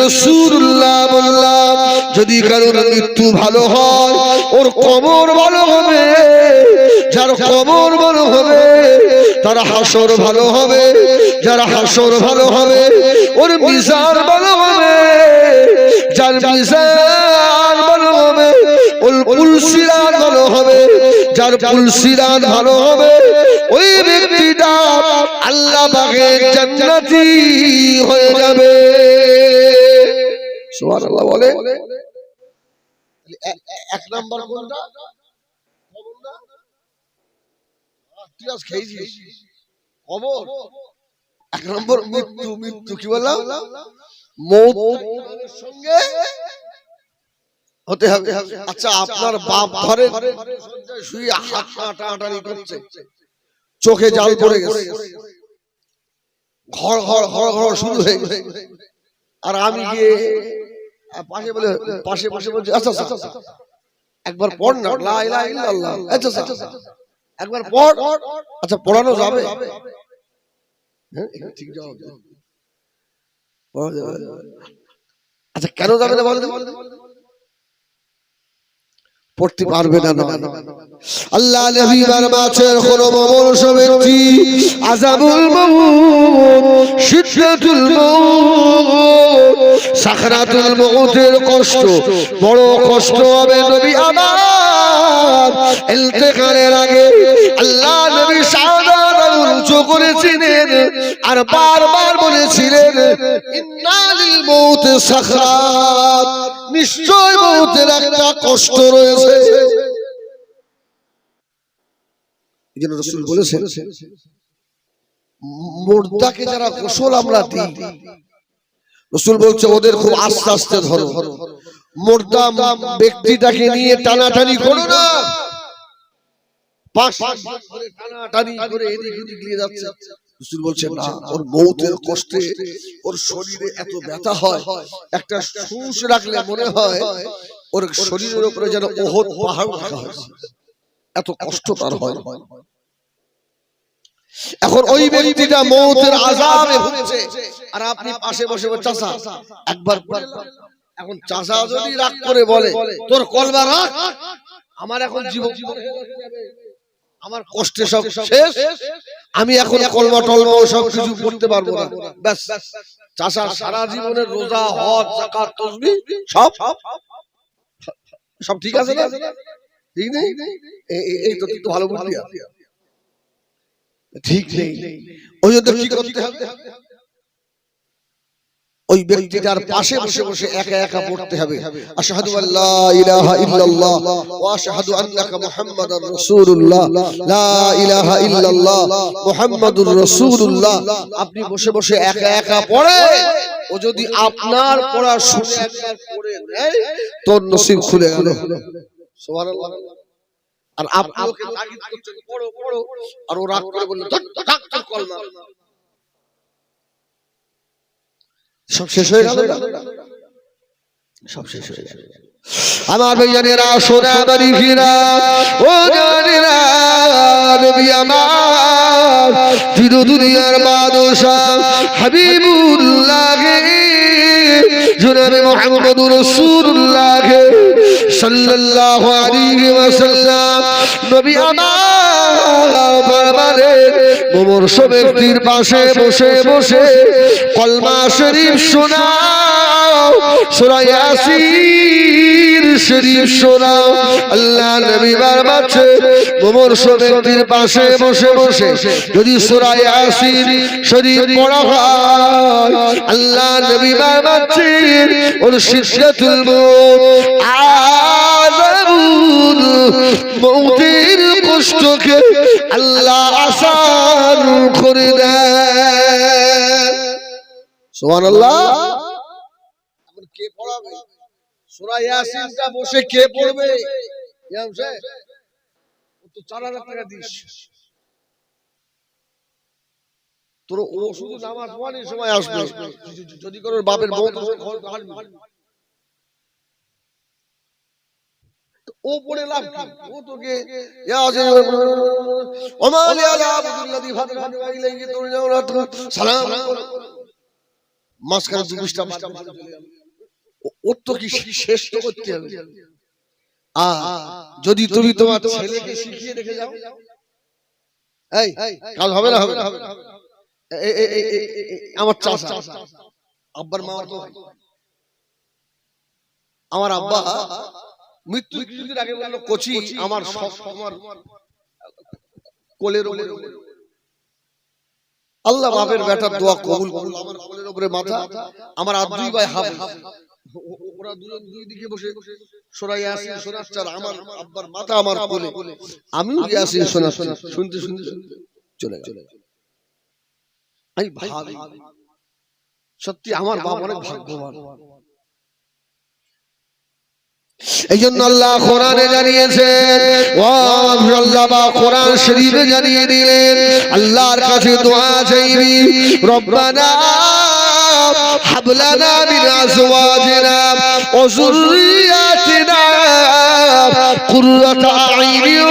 রাসূলুল্লাহ বললাম যদি কারোর মৃত্যু ভালো হয় ওর কবর ভালো হবে, যার কবর ভালো হবে তার হাসর ভালো হবে, যার হাসর ভালো হবে ওর মিজান ভালো হবে, যার মিজান ভালো হবে ওর পুলসিরাত ভালো হবে, যার পুলসিরাত ভালো হবে ওই ব্যক্তিটা আল্লাহ পাকের জান্নাতি হয়ে যাবে। সুবহানাল্লাহ বলে। এক নাম্বার কোনটা? কবর না? তুই আজ খেয়েছিস কবর। এক নম্বর মৃত্যু। মৃত্যু কি বললাম? মৌতের সঙ্গে হতে হবে। আচ্ছা আপনার বাপ ঘরে শুয়ে হাত টাটাটানি করছে, চোখে জাল পড়ে গেছে, ঘর ঘর ঘর ঘর শুরু হয়ে গেছে, আর আমি গিয়ে পাশে বলে পাশে পাশে বলছি আচ্ছা আচ্ছা একবার পড় না লা ইলাহা ইল্লাল্লাহ, আচ্ছা আচ্ছা একবার পড়। আচ্ছা পড়ানো যাবে? হ্যাঁ ঠিক জবাব। আচ্ছা কেন যাবে না বলেন? পড়তে পারবে না। আল্লাহ নবী ফরমাচ্ছেন কোন মনুষ্য ব্যক্তি আযাবুল মাউত, শিদ্দাতুল মাউত, সাকরাতুল মাউতের কষ্ট, বড় কষ্ট হবে নবী আমার ইন্তেকালের আগে। আল্লাহ নবী শাহাদাত উঁচু করেছিলেন আর বারবার বলেছিলেন ইন্না লিল মাউতি সাকরাত, নিশ্চয় মউতের একটা কষ্ট রয়েছে। এইজন্য রাসূল বলেছেন মুর্দাকে যারা গোসল আমরা দিই, রাসূল বলছে ওদের খুব আস্তে আস্তে ধরো, মুর্দা ব্যক্তিটাকে নিয়ে টানাটানি করো না, পাশ ধরে টানাটানি করে এদিক ওদিক নিয়ে যাচ্ছে। রাসূল বলছেন না, ওর মউতের কষ্টে ওর শরীরে এত ব্যথা হয়, একটা সুস রাখলে মনে হয় ওর শরীরের উপরে যেন ওহদ পাহাড় রাখা হয়েছে, এত কষ্ট তার হয়। এখন ওই ব্যক্তিটা মউতের আযাবে ভুগছে আর আপনি পাশে বসে চাচা একবার এখন চাচা যদি রাগ করে বলে তোর কলবা রাখ, আমার এখন জীবন আমার কষ্টে সব শেষ, আমি এখন কলমা টলমা সব কিছু পড়তে পারবো না, ব্যাস চাচা সারা জীবনের রোজা হজ যাকাত তাসবিহ সব সব ঠিক আছে না? ঠিক নেই? এই তো কিন্তু ভালো বুদ্ধি আছে, ঠিক নেই। ওই জন্য কি করতে হবে? ওই ব্যক্তিটার পাশে বসে বসে একা একা পড়তে হবে আশহাদু আল্লা ইলাহা ইল্লাল্লাহ ওয়া আশহাদু আন্নাকা মুহাম্মাদার রাসূলুল্লাহ, লা ইলাহা ইল্লাল্লাহ মুহাম্মাদুর রাসূলুল্লাহ। আপনি বসে বসে একা একা পড়ে, ও যদি আপনার পড়া শুনে একবার পড়ে নেয় তোর নসিব খুলে গেল। সুবহানাল্লাহ। আর আপনি ওকে তাগিদ করছেন পড়ো পড়ো, আর ও রাগ করে বলল টাক টাক কলমা, সব শেষ হয়ে গেল, সব শেষ হয়ে গেল। আমার ভাইজানেরা সোনা বাড়িরা ও জানেরা নবী আমার তিন দুনিয়ার বাদশা হাবিবুল্লাহ জনাবে মুহাম্মদুর রাসূলুল্লাহ সাল্লাল্লাহু আলাইহি ওয়াসাল্লাম নবী আমার ফরমালেন মুমূর্ষ ব্যক্তির পাশে বসে বসে কলমা শরীফ শোনাও, সূরা ইয়াসিন শরীফ শোনাও। আল্লাহ নবী ফরমাচ্ছে মুমূর্ষ ব্যক্তির পাশে বসে বসে যদি সূরা ইয়াসিন শরীফ পড়া হয়, আল্লাহ নবী ফরমাচ্ছেন ওর শিদ্দাতুল মাউত আযাবুল মাউতের কষ্টকে আল্লাহ আসান করে দেন। সুবহানাল্লাহ। এখন কে পড়াবে সূরা ইয়াসিনটা? বসে কে পড়বে? ইমাম সাহেব ও তো 4000 টাকা দিস, তোর ও শুধু নামাজ পড়ার সময় আসবে, যদি কোনো বাপের বউ ও পড়ে লাভ কি? ও তোকে ইয়াসিন ওমালি আলা আবদুল্লাযী ফাতরা ইলাইহি তুরজাউন সালাম মাঝখানে ২-২টা ওর তো কি শেষ তো করতে হবে। যদি তুমি তোমার ছেলেকে শিখিয়ে রেখে যাও, এই কাজ হবে না, হবে না। আমার চাচা আব্বার মা তো, আমার আব্বা মৃত্যু কিছুদিন আগে বললো, কোচি আমার সব আমার কোলের উপরে, আল্লাহ বাপের বেটার দোয়া কবুল করলো, আমার কোলের উপরে মাথা, আমার আর 2 ভাই হাফেজ, ওরা দুই দিকে বসে সূরা ইয়াসিন শোনাচ্ছে, আর আমার আব্বার মাথা আমার কোলে, আমিও ইয়াসিন শোনাচ্ছি, শুনতে শুনতে চলে গেল। আমি ভাবি সত্যি আমার বাবা অনেক ভাগ্যবান। এইজন্য আল্লাহ কোরআনে জানিয়েছেন, আল্লাহ বা কোরআন শরীফে জানিয়ে দিলেন, আল্লাহর কাছে দোয়া চাইবি, রব্বানা হাব লানা মিন আজওয়াজিনা ওয়া যুররিয়াতিনা কুররাতা আইয়ুন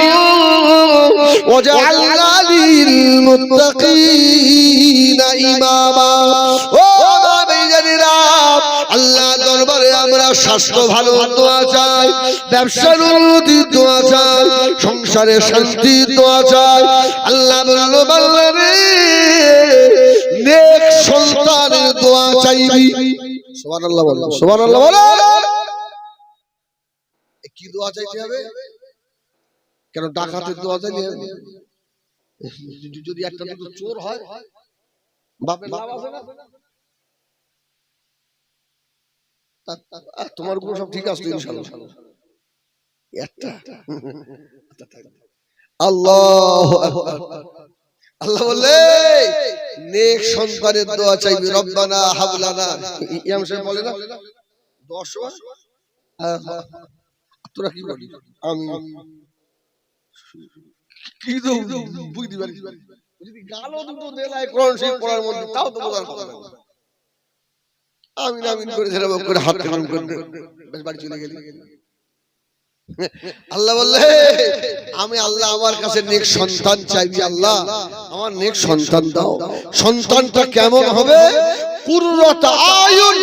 ওয়াজআলনা লিল মুত্তাকিনা ইমামা। ও নবীরা, আল্লাহ দরবারে আমরা স্বাস্থ্য ভালো দোয়া চাই, ব্যবসার উন্নতি দোয়া চাই, সংসারে শান্তি দোয়া চাই। আল্লাহ বললো, বান্দা রে নেক সন্তানের দোয়া চাইবি। সুবহানাল্লাহ বলো, সুবহানাল্লাহ বলো। কি দোয়া চাইতে হবে? কেন ডাকাতের দোয়া চাইতে হবে? যদি একটা দুটো চোর হয়, বাপের লাভ আছে না? তোমার গুলো সব ঠিক আছে ইনশাআল্লাহ। একটা আল্লাহু আকবার। আল্লাহ বলে নেক সন্তানের দোয়া চাইবি, রব্বানা হাব লানা। ইমাম সাহেব বলে না 10 বার, তোরা কি বলি? আমি কি তো বুঝতে পারি, যদি গালো দুটো দেলাই কোরআন শরীফ পড়ার মধ্যে, তাও তো বোঝার কথা না। আমিন আমিন করে ধরে করে হাত টান করে বেশ বাড়ি চলে গেলি। আল্লাহ বললে, আমি আল্লাহ আমার কাছে নেক সন্তান চাইবি, আল্লাহ আমার নেক সন্তান দাও। সন্তানটা কেমন হবে? কুররাতা আয়ুন,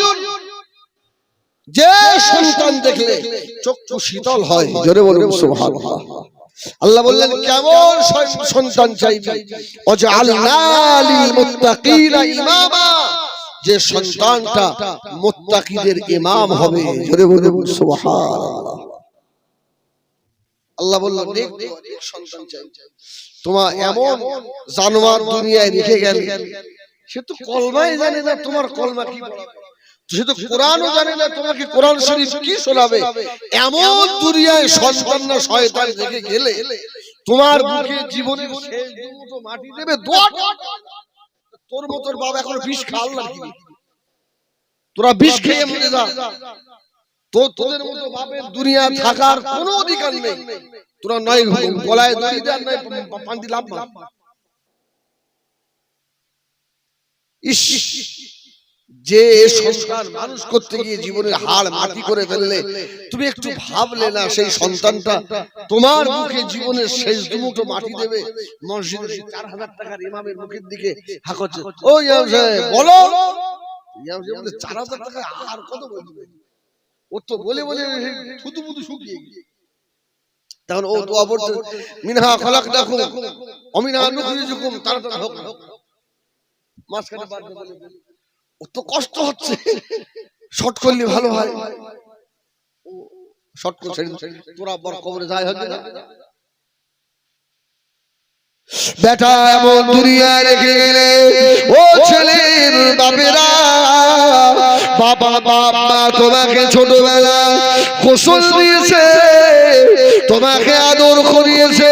যে সন্তান দেখলে চক্ষু শীতল হয়। জোরে বলুন সুবহানাল্লাহ। আল্লাহ বললেন, কেমন সন্তান চাইবি? ওয়াজআলনা লিল মুত্তাকিনা ইমামা, যে সন্তানটা মুত্তাকিদের ইমাম হবে। জোরে বলুন সুবহানাল্লাহ। আল্লাহ বলল, নেক সন্তান চাই। তোমার এমন জানোয়ার দুনিয়ায় রেখে গেল, সে তো কলমাই জানে না তোমার কলমা কি বলে, সে তো কোরআনও জানে না তোমাকে কোরআন শরীফ কি শোনাবে। এমন দুনিয়ায় সন্তান না শয়তান রেখে গেলে তোমার বুকে জীবনের শেষ দুমুঠো মাটি দেবে, দোয়া তোর মতোর বাবা এখন বিষ খাল না, তোরা বিষ খেয়ে মরে যা, তোদের মতো বাপের দুনিয়া থাকার কোনো অধিকার নেই। তোরা নয় গলায় দড়ি দেন, নয় পান্তি লাভ না। ইস, যে সন্তান মানুষ করতে গিয়ে জীবনের হাড় মাটি করে ফেললে, তুমি একটু ভাবলে না সেই সন্তানটা তোমার মুখে জীবনের শেষ দুমুঠো মাটি দেবে। মসজিদে 4000 টাকার ইমামের মুখের দিকে হাঁকছে, ও ইমাম সাহেব বলো। ইমাম সাহেব বলে 4000 টাকা আর কত বলবে? ও তো বলে বলে থুতু মুতু শুকিয়ে গিয়ে, তখন ও দোয়া পড়ছে, মিনহা খলাকনাকুম ওয়া মিনহা নুখরিজুকুম তারাতান হোক। মাঝখানে বাদ বলে ও তো কষ্ট হচ্ছে, শর্ট করলে ভালো হয়। শর্ট করে তোরা বড় কবরে যায় হবে না। বেটা এমন দুনিয়া রেখে গেলে, ও ছেলের বাপেরা, বাবা বাবা তোমাকে ছোটবেলা গোসল দিয়েছে, তোমাকে আদর করিয়েছে,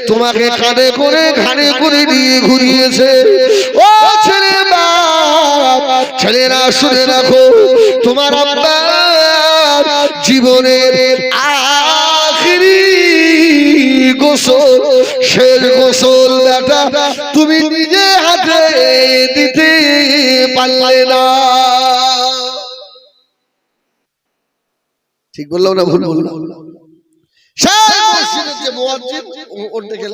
তোমাকে কাঁধে করে ঘাড়ে করে নিয়ে ঘুরিয়েছে। ও ছেলে বাপ, ছেলেরা শুনে রাখো, তোমার আব্বা জীবনের আখিরি গোসল, শেষ গোসল বেটা তুমি নিজে হাতে দিতে পারলে না। ঠিক বললাম না ভুল বললাম? সেই মসজিদের যে মুয়াজ্জিন ওর দেখে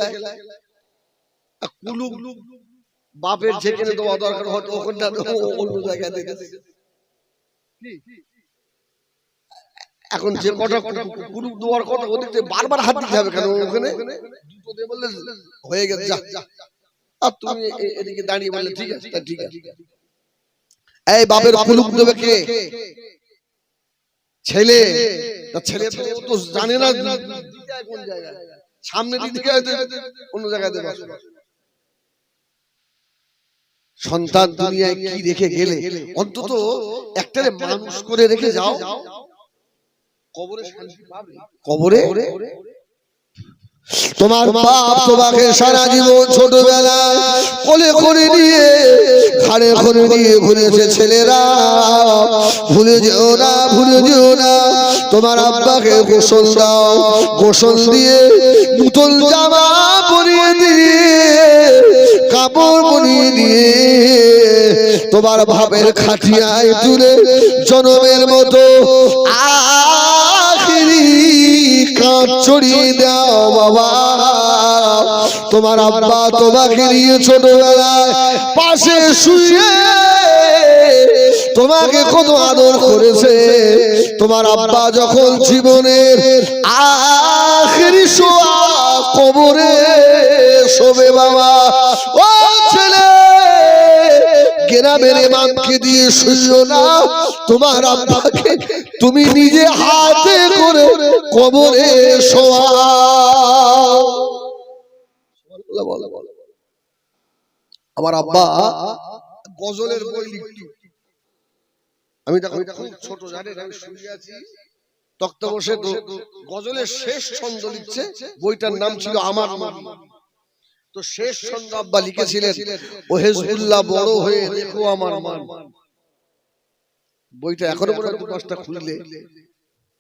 কুলুব বাপের যেখানে দেওয়া দরকার হয়তো ওখানটা অন্য জায়গায় দেখেছে। এখন যে কটা কুরুপ দেওয়ার কথা ওদিকে বারবার হাত দিতে হবে কেন? ওখানে দুটো দিয়ে বললে হয়ে গেছে, যা। আর তুমি এদিকে দাঁড়িয়ে বললে ঠিক আছে, ঠিক আছে। এই বাপের কুলুপ দেবে কে? ছেলে। ছেলে তো জানে না কোন জায়গায়, সামনে দিকে অন্য জায়গায় দেবে। সন্তান দুনিয়ায় কি রেখে গেলে অন্তত একটারে মানুষ করে রেখে যাও, কবরে শান্তি পাবে। কবরে তোমার বাপ তোমাকে সারা জীবন ছোটবেলায় কোলে করে নিয়ে ঘাড়ে করে নিয়ে ঘুরেছে। ছেলেরা ভুলে যেও না, ভুলে যেও না, তোমার আব্বাকে গোসল দাও, গোসল দিয়ে নতুন জামা পরিয়ে দিয়ে কাপড় পরিয়ে দিয়ে তোমার ভাবের খাটিয়ায় তুলে জনমের মতো আখিরি কাঁধ চড়িয়ে দাও বাবা। তোমার আব্বা তোমাকে নিয়ে ছোটবেলায় পাশে শুয়ে তোমাকে কত আদর করেছে। তোমার আব্বা যখন জীবনের আখিরি শোয়া কবরে শোবে বাবা, ও ছেলে গ্রামের ইমামকে দিয়ে শুইও না, তোমার আব্বাকে তুমি নিজে হাতে করে কবরে শোয়াও। আমার আব্বা গজলের বই লিখত। আমি তখন ছোট, জানেন আমি শুয়ে আছি তক্তা বসে, তো গজলের শেষ ছন্দ লিখছে, বইটার নাম ছিল আমার নবী। তো শেষ ছন্দ আব্বা লিখেছিলেন, ও হেজবুল্লাহ বড় হয়ে দেখো আমার মান। বইটা এখনো পরে দশটা খুললে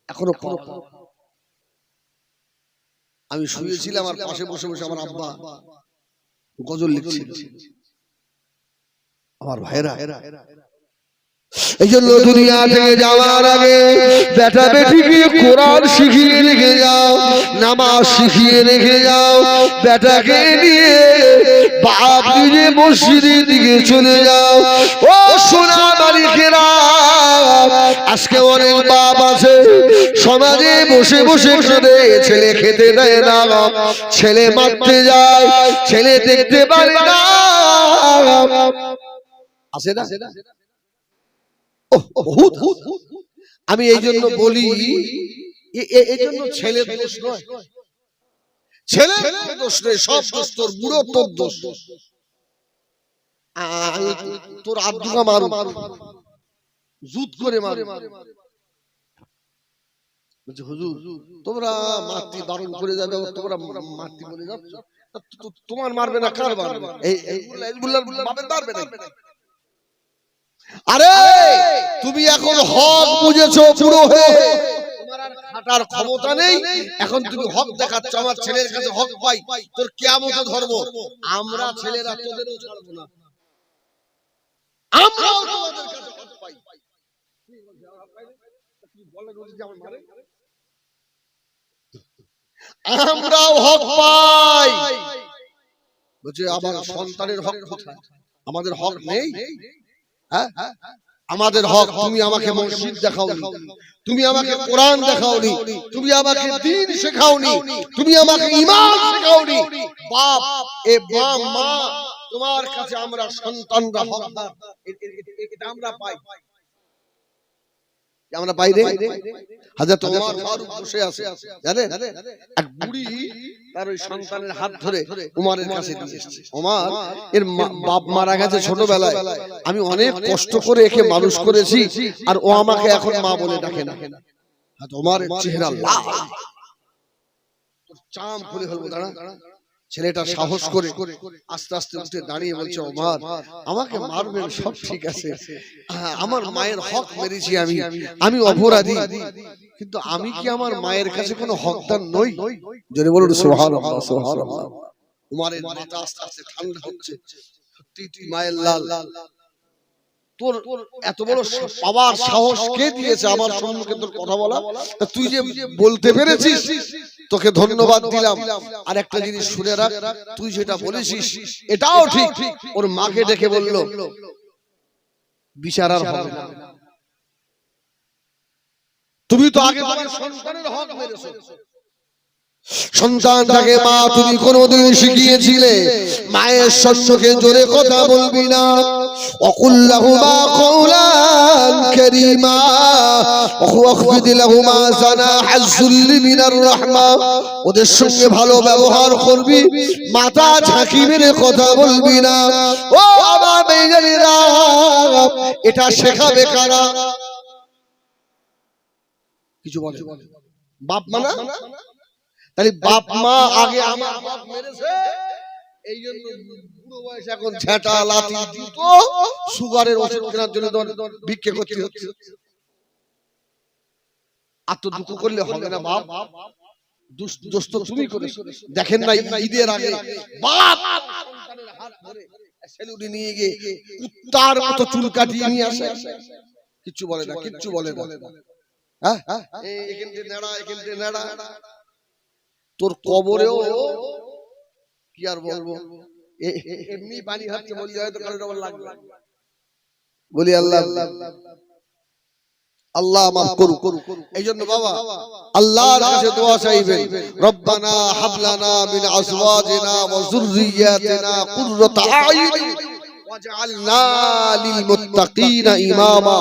এখনো পড়ো। আমি শুয়েছিলাম, আমার পাশে বসে বসে আমার আব্বা গজল লিখছিল। আমার ভাইরা, এই জন্য দুনিয়া থেকে যাওয়ার আগে বেটা বেটিকে কোরআন শিখিয়ে রেখে যাও, নামাজ শিখিয়ে রেখে যাও। বেটাকে নিয়ে বাপ নিজে মসজিদের দিকে চলে যাও। ও সোনা মালিকেরা, আজকে অনেক বাপ আছে সমাজে বসে বসে কাঁদে, ছেলে খেতে দেয় না, ছেলে মারতে যায়, ছেলে দেখতে পারে না, আছে না? আমি এই জন্য বলি, এই জন্য ছেলে দোষ নয়, ছেলে দোষ নয়, সব দোষ তোর, বুড়ো তোর দোষ। তোর আব্দুকা মারু, জুত করে মারু। বলছে হুজুর তোমরা মারতে বারণ করে যাবে, তোমরা মারতে বলে যাচ্ছ, তোমার মারবে না কার মারবে? এই বাপের মারবে না। আরে তুমি এখন হক বুঝেছো বুড়ো হয়ে, তোমার আর খাটার ক্ষমতা নেই, এখন তুমি হক দেখাচ্ছ। আমার ছেলের কাছে হক পাই, তোর কিয়ামতে ধর্ম। আমরা ছেলেরা তোদেরও ছাড়বো না, আমরাও তোমাদের কাছে হক পাই। আমরাও হক পাই। বলছে আমার সন্তানের হক কোথায়? আমাদের হক নেই? হ্যাঁ, আমাদের হক। তুমি আমাকে মসজিদ দেখাওনি, তুমি আমাকে কোরআন দেখাওনি, তুমি আমাকে দ্বীন শেখাওনি, তুমি আমাকে ঈমান শেখাওনি। বাপ এ মা, তোমার কাছে আমরা সন্তানরা হকদার। এটা আমরা পাই, আমরা বাইরে। হযরত ওমর ফারুক বসে আছে, জানেন এক বুড়ি তার ওই সন্তানের হাত ধরে ওমরের কাছে দিয়ে এসেছে। ওমর এর বাপ মারা গেছে ছোটবেলায়, আমি অনেক কষ্ট করে একে মানুষ করেছি, আর ও আমাকে এখন মা বলে ডাকে না। হযরত ওমরের চেহারা লাল, তোর চাম খুলে ফেলবো, দাঁড়া। ছেলেটা সাহস করে আস্তে আস্তে উঠে দাঁড়িয়ে বলছে, ওমর আমাকে মারবেন, সব ঠিক আছে, আমার মায়ের হক মেরেছি, আমি অপরাধী, কিন্তু আমি কি আমার মায়ের কাছে কোনো হকদার নই? জোরে বলুন সুবহানাল্লাহ, সুবহানাল্লাহ। ওমরের মাথা আস্তে আস্তে ঠান্ডা হচ্ছে, সত্যি তুই মায়ের লাল। তোর এত বড় পাওয়ার সাহস কে দিয়েছে আমার সম্মুখে তোর কথা বলা? তুই যে বলতে পেরেছিস, তোকে ধন্যবাদ দিলাম। আর একটা জিনিস শুনে রাখ, তুই যেটা বলেছিস এটাও ঠিক। ওর মাকে ডেকে বলল, বিচার আর হবে না, তুমি তো আগে তোমার সন্তানের হক মেরেছো। সন্তানটাকে মা তুমি কোনদিন শিখিয়েছিলে মায়ের সম্মুখে জোরে কথা বলবি না, ওয়াকুল্লাহুমা কওলান কারীমা ওয়াখফিদ লাহুমা জানাহাজ যুল্লি মিনার রাহমা। ওদের সঙ্গে ভালো ব্যবহার করবি, মাথা ঝাঁকি মেরে কথা বলবি না। ও আমার মেয়েরা, এটা শেখাবে কারা? কিছু বলে বাপ মা না? তাহলে বাপ মা আগে আমার বাপ মেরেছে, এই জন্য বুড়ো বয়সে এখন ঝেঁটা লাঠি জুতো সুগারের ওষুধ কেনার জন্য ভিক্ষে করতে হচ্ছে। আর তো দুঃখ করলে হবে না বাপ, দোষ তো তুমি করেছো। দেখেন না ঈদের আগে বাপ সন্তানের হাত ধরে সেলুনে নিয়ে গিয়ে কুত্তার মতো চুল কাটিয়ে নিয়ে আসে, কিচ্ছু বলে না, কিচ্ছু বলে না। হ্যাঁ, এখান থেকে নেড়া, এখান থেকে নেড়া। তোর কবরেও কি আর বলবো, এমনি পানি হাতে বললে হয়তো কারো ডবল লাগবে। বলি আল্লাহ আল্লাহ মাফ করুক। এইজন্য বাবা আল্লাহর কাছে দোয়া চাইবেন, রব্বানা হাব লানা মিন আজওয়াজিনা ওয়া যুররিয়াতিনা কুররাতা আয়ুন ওয়াজআলনা লিল মুত্তাকিনা ইমামা।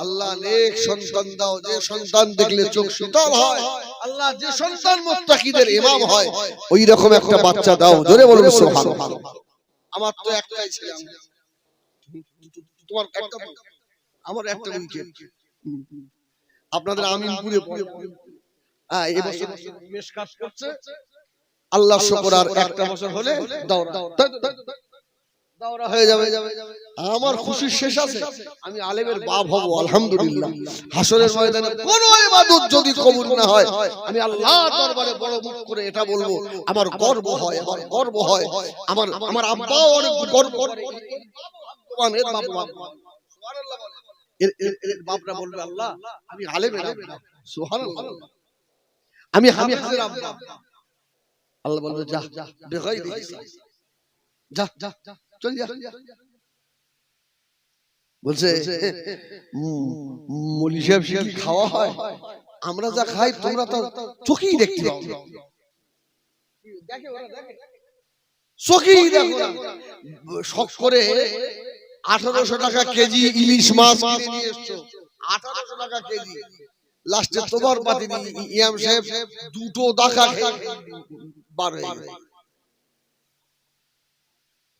আল্লাহ নেক সন্তান দাও, যে সন্তান দেখলে চোখ শীতল হয়। আল্লাহ যে সন্তান মুত্তাকিদের ইমাম হয়, ওই রকম একটা বাচ্চা দাও। জোরে বলুন সুবহানাল্লাহ। আমার তো একটাই ছেলে, তোমার একটা, আমার একটা উইকেট। আপনাদের আমিনপুরে এবছর বেশ কাজ করছে, আল্লাহ শুকর। আর একটা বছর হলে দাওরা হয়ে যাবে। আমার খুশির শেষ আছে, আমি আলেমের বাপ হব আলহামদুলিল্লাহ। হাসরের ময়দানে কোন ইবাদত যদি কবুল না হয়, আমি আল্লাহর দরবারে বড় মুখ করে এটা বলবো, আমার গর্ব হয়, আমার গর্ব হয়। আমার আব্বাও অনেক গর্ব করে, এর বাপ সুবহানাল্লাহ বলে, এর বাপরা বলবে আল্লাহ আমি আলেমের আব্বা, সুবহানাল্লাহ। আমি হাফেজের আব্বা, আল্লাহ বলবে যা বেগাইরি হিসাব, যা চল যা। বলছে মৌলী সাহেব কি খাওয়া হয়? আমরা যা খাই তোমরা তো চোখেই দেখতে পাও, চোখেই দেখো না। শখ করে 1800 টাকা কেজি ইলিশ মাছ কিনে নিয়ে এসছো, 1800 টাকা কেজি। লাস্টে তোমার পাতি ইমাম সাহেব দুটো দাকা বার হয়ে গেল।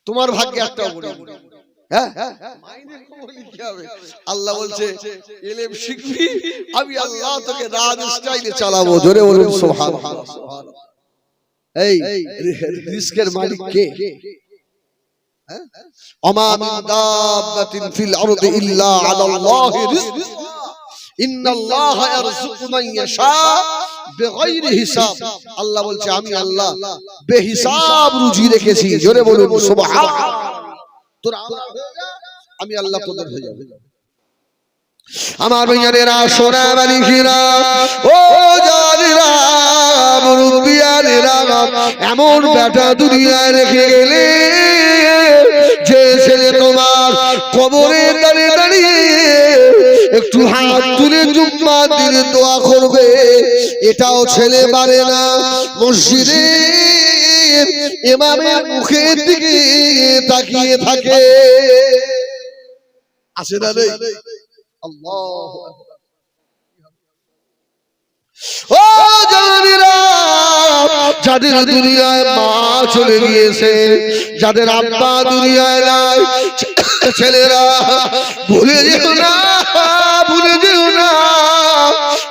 তোমার ভাগ্যে একটা বলি, হ্যাঁ আল্লাহ বলছে ইলম শিখবি, আমি আল্লাহ তোকে রাজ স্টাইলে চালাবো। জোরে বলুন সুবহানাল্লাহ। এই রিস্কের মালিক কে? ওমা মিন দাব্বাতিন ফিল আরদি ইল্লা আলাল্লাহি রিজকুহা ইন্নাল্লাহা ইয়ারযুকু মান ইয়াশা বিগাইরি হিসাব। আল্লাহ বলছে আমি আল্লাহ বেহিসাব রুজি রেখেছি। জোরে বলুন সুবহানাল্লাহ। তোরা আমি আল্লাহ তোদের হয়ে যাবে। আমার ভাইয়েরা সোনা মানিকেরা, ও জানেরা, মুরব্বিয়ানেরা, এমন বেটা দুনিয়ায় রেখে গেলে যে ছেলে তোমার কবরে দাঁড়িয়ে দাঁড়িয়ে একটু হাত তুলে জুম্মা দিলে দোয়া করবে, এটাও ছেলে পারে না। মসজিদে ইমামের মুখের দিকে তাকিয়ে থাকে, আছে না নেই? আল্লাহু আকবার। ও জানেরা, যাদের দুনিয়ায় মা চলে গিয়েছে, যাদের আব্বা দুনিয়ায় নাই, ছেলেরা ভুলে যেও না, ভুলে যেও না,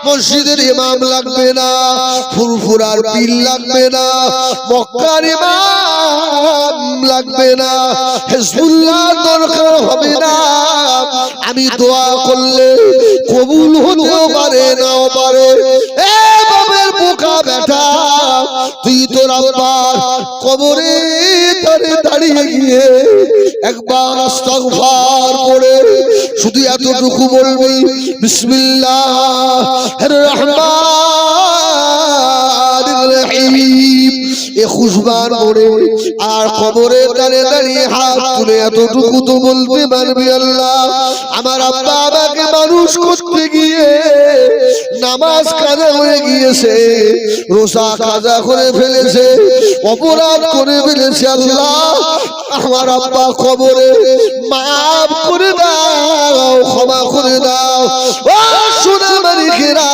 মসজিদের ইমাম লাগবে না, ফুরফুরার পীর লাগবে না, মক্কার ইমাম লাগবে না, হিজবুল্লাহ দরকার হবে না। আমি দোয়া করলে কবুল হতেও পারে নাও পারে। এ বাবের বোকা বেটা, তুই তোর আব্বার কবরে দাঁড়িয়ে গিয়ে একবার ইস্তিগফার করে শুধু এতটুকু বলবি বিসমিল্লাহির রহমানির রহিম। 21 বার পড়ে আর কবরে দাঁড়িয়ে হাত তুলে এতটুকু তো বলতে পারবি, আল্লাহ আমার আব্বা আমাকে মানুষ করতে গিয়ে নামাজ কাজা হয়ে গিয়েছে, রোজা কাজা করে ফেলেছে, অপরাধ করে ফেলেছে, আল্লাহ আমার আব্বা কবরে মাফ করে দাও, ক্ষমা করে দাও। ও সোনামানিকেরা,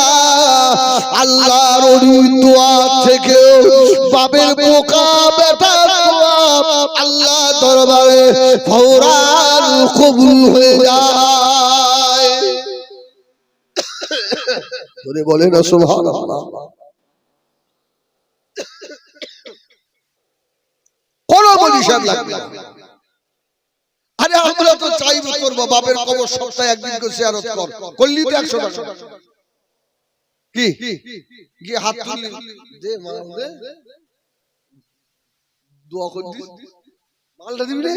আল্লাহর ওলির দোয়া থেকে বাপের বোকা বেটা দোয়া আল্লাহ দরবারে ফৌরান কবুল হয়ে যায়। ধরে বলে না সুবহানাল্লাহ। কোন পরিশান লাগবে না। আরে আমরা তো চাইবো তোর বাপের কবর সপ্তাহে একদিন করে জিয়ারত কর, করলি তো 100 টাকা কি গিয়ে হাত তুললি দে মাল দে দোয়া করে দিস, মালটা দিবি রে।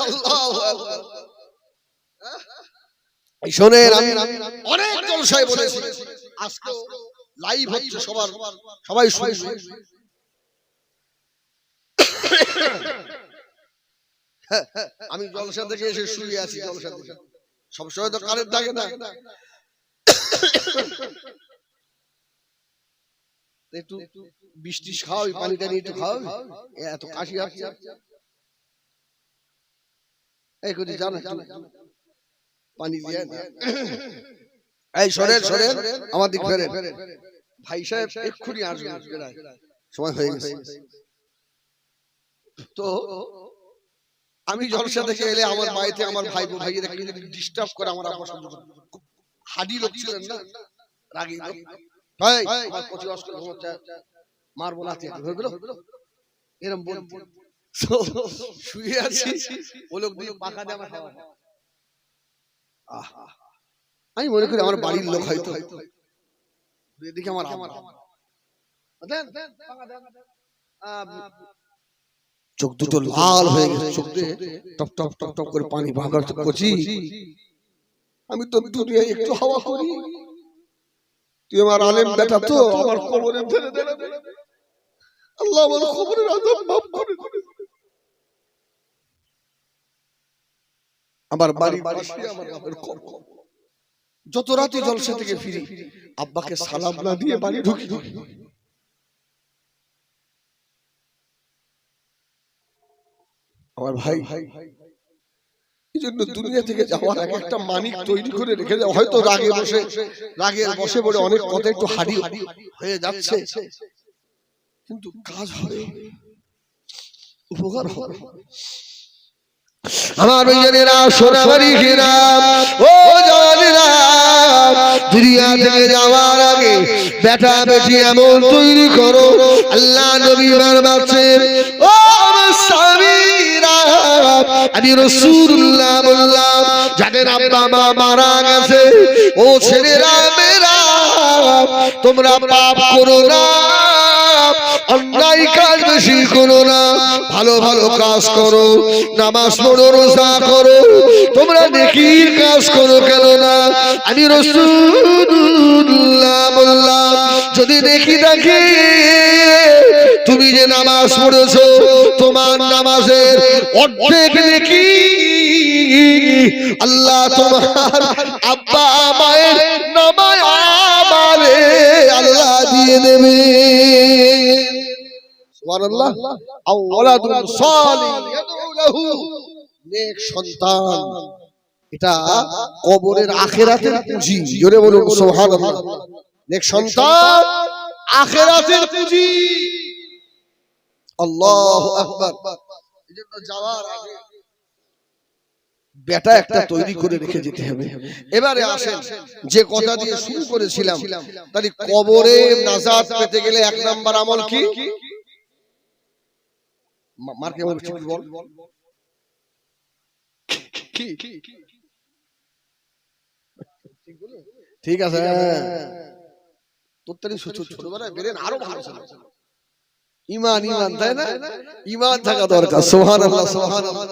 আল্লাহু আকবার। এই শোনেন, আমি অনেক জলসায় বলেছি, আজকে লাইভ হচ্ছে, সবাই শুনবে। আমি জলসা থেকে এসে শুয়ে আছি, জলসা থেকে সবসময় তো কারেন্ট থাকে না, একটু বৃষ্টি খাও, পানি টানি একটু খাও, এত কাশি আসছে। এই করি জানো পানি দিয়ে এই শোনেন আমার দিক ফেরেন, ভাই সাহেব এক্ষুনি আসবেন, সময় হয়ে গেছে। তো আমি জলসা থেকে এলে আমার বাড়িতে আমার ভাই ভাইয়ের একটু যদি ডিস্টার্ব করে, আমার আব্বা সহ্য করে, খুব হাডি লোক ছিলেন না, রাগী লোক, ভাই আমার কচি অস্ত্র ঘুমোচ্ছে, মারবো লাথি ধরবে এরকম বল, শুয়ে আছি, ও লোক দিয়ে পাকা দিয়ে আমার খাওয়া। আমি মনে করি আমার বাড়ির লোক হয়তো, এদিকে আমার চোখ দুটো লাল হয়ে গেছে, চোখ দিয়ে টপ টপ টপ টপ করে পানি ভাগার করছি। আমি তো দুনিয়ায় একটু হাওয়া করি, তুই আমার আলেম বেটা, তো আমার কবরে ফেলে দে, আল্লাহ আমার কবরের আযাব মাফ করে দে। আমার বাড়ির পাশে আমার বাবার কবর। যত রাতে জলসা থেকে ফিরি আব্বাকে সালাম না দিয়ে বাড়ি ঢুকি। আমার ভাই এই জন্য দুনিয়া থেকে যাওয়ার আগে একটা মানিক তৈরি করে রেখে যাও। হয়তো রাগের বসে পড়ে অনেক কথা একটু হাড়ি হয়ে যাচ্ছে, কিন্তু কাজ হবে, উপকার হবে। আমার ভাইয়েরা, সোনামানিকেরা, ও জানেরা, দুনিয়া থেকে যাওয়ার আগে বেটা বেটি এমন তৈরি করো, আল্লাহ নবী বারবারছেন, ও আমার স্বামীরা, আমি রাসূলুল্লাহ বললাম, যাদের আব্বা মা মারা গেছে, ও ছেলেরা মেয়েরা, তোমরা পাপ করো না, অন্যায় কাজ বেশি করো না, ভালো ভালো কাজ করো, নামাজ পড়ো, রোজা করো, তোমরা নেকির কাজ করো, কেন না আমি রাসূলুল্লাহ বললাম, যদি নেকি দেখি তুমি যে নামাজ পড়েছো, তোমার নামাজের অর্ধেক নেকি আল্লাহ তোমার আব্বা মায়ের নামায় আমালে আল্লাহ দিয়ে দেবে। সুবহানাল্লাহ। আওলাদুন সালিহ ইয়াদউ লাহু, নেক সন্তান, এটা কবরের আখিরাতের পুঁজি। জোরে বলুন সুবহানাল্লাহ। নেক সন্তান আখিরাতের পুঁজি। আল্লাহু আকবার। এজন্য যাওয়ার আগে বেটা একটা তৈরি করে রেখে যেতে হবে। এবারে আসেন, যে কথা দিয়ে শুরু করেছিলাম, তাহলে কবরে নাজাত পেতে গেলে 1 নাম্বার আমল কি? মার্কে বল, ঠিক আছে, তোর তারি ছোটবেলায় বেরেন আরো ভালো ছিল। ঈমান, তাই না? ঈমান থাকা দরকার। সুবহানাল্লাহ, সুবহানাল্লাহ।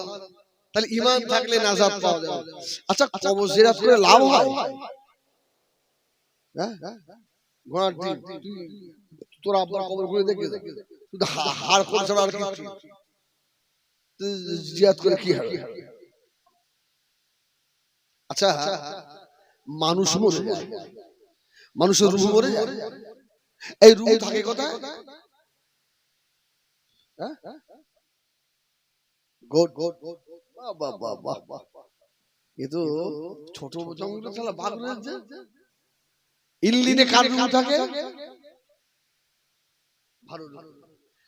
তাহলে ঈমান থাকলে নাজাত পাওয়া যাবে। আচ্ছা কবর জিয়ারত করে লাভ হয়? হ্যাঁ ঘোড়ার ডিম তোর আব্বার কবর ঘুরে দেখে শুধু হাড় করে ছাড়া আর কিছু জিয়ারত করে কি হবে? আচ্ছা মানুষ মরে যায়, মানুষের রূহ মরে যায়, এই রূহ থাকে কোথায়? গোট গোট বাহ বাহ বাহ বাহ, এ তো ছোট জঙ্গল ছাড়া বাঘ রয়েছে। ইল্লিনে কার রূহ থাকে?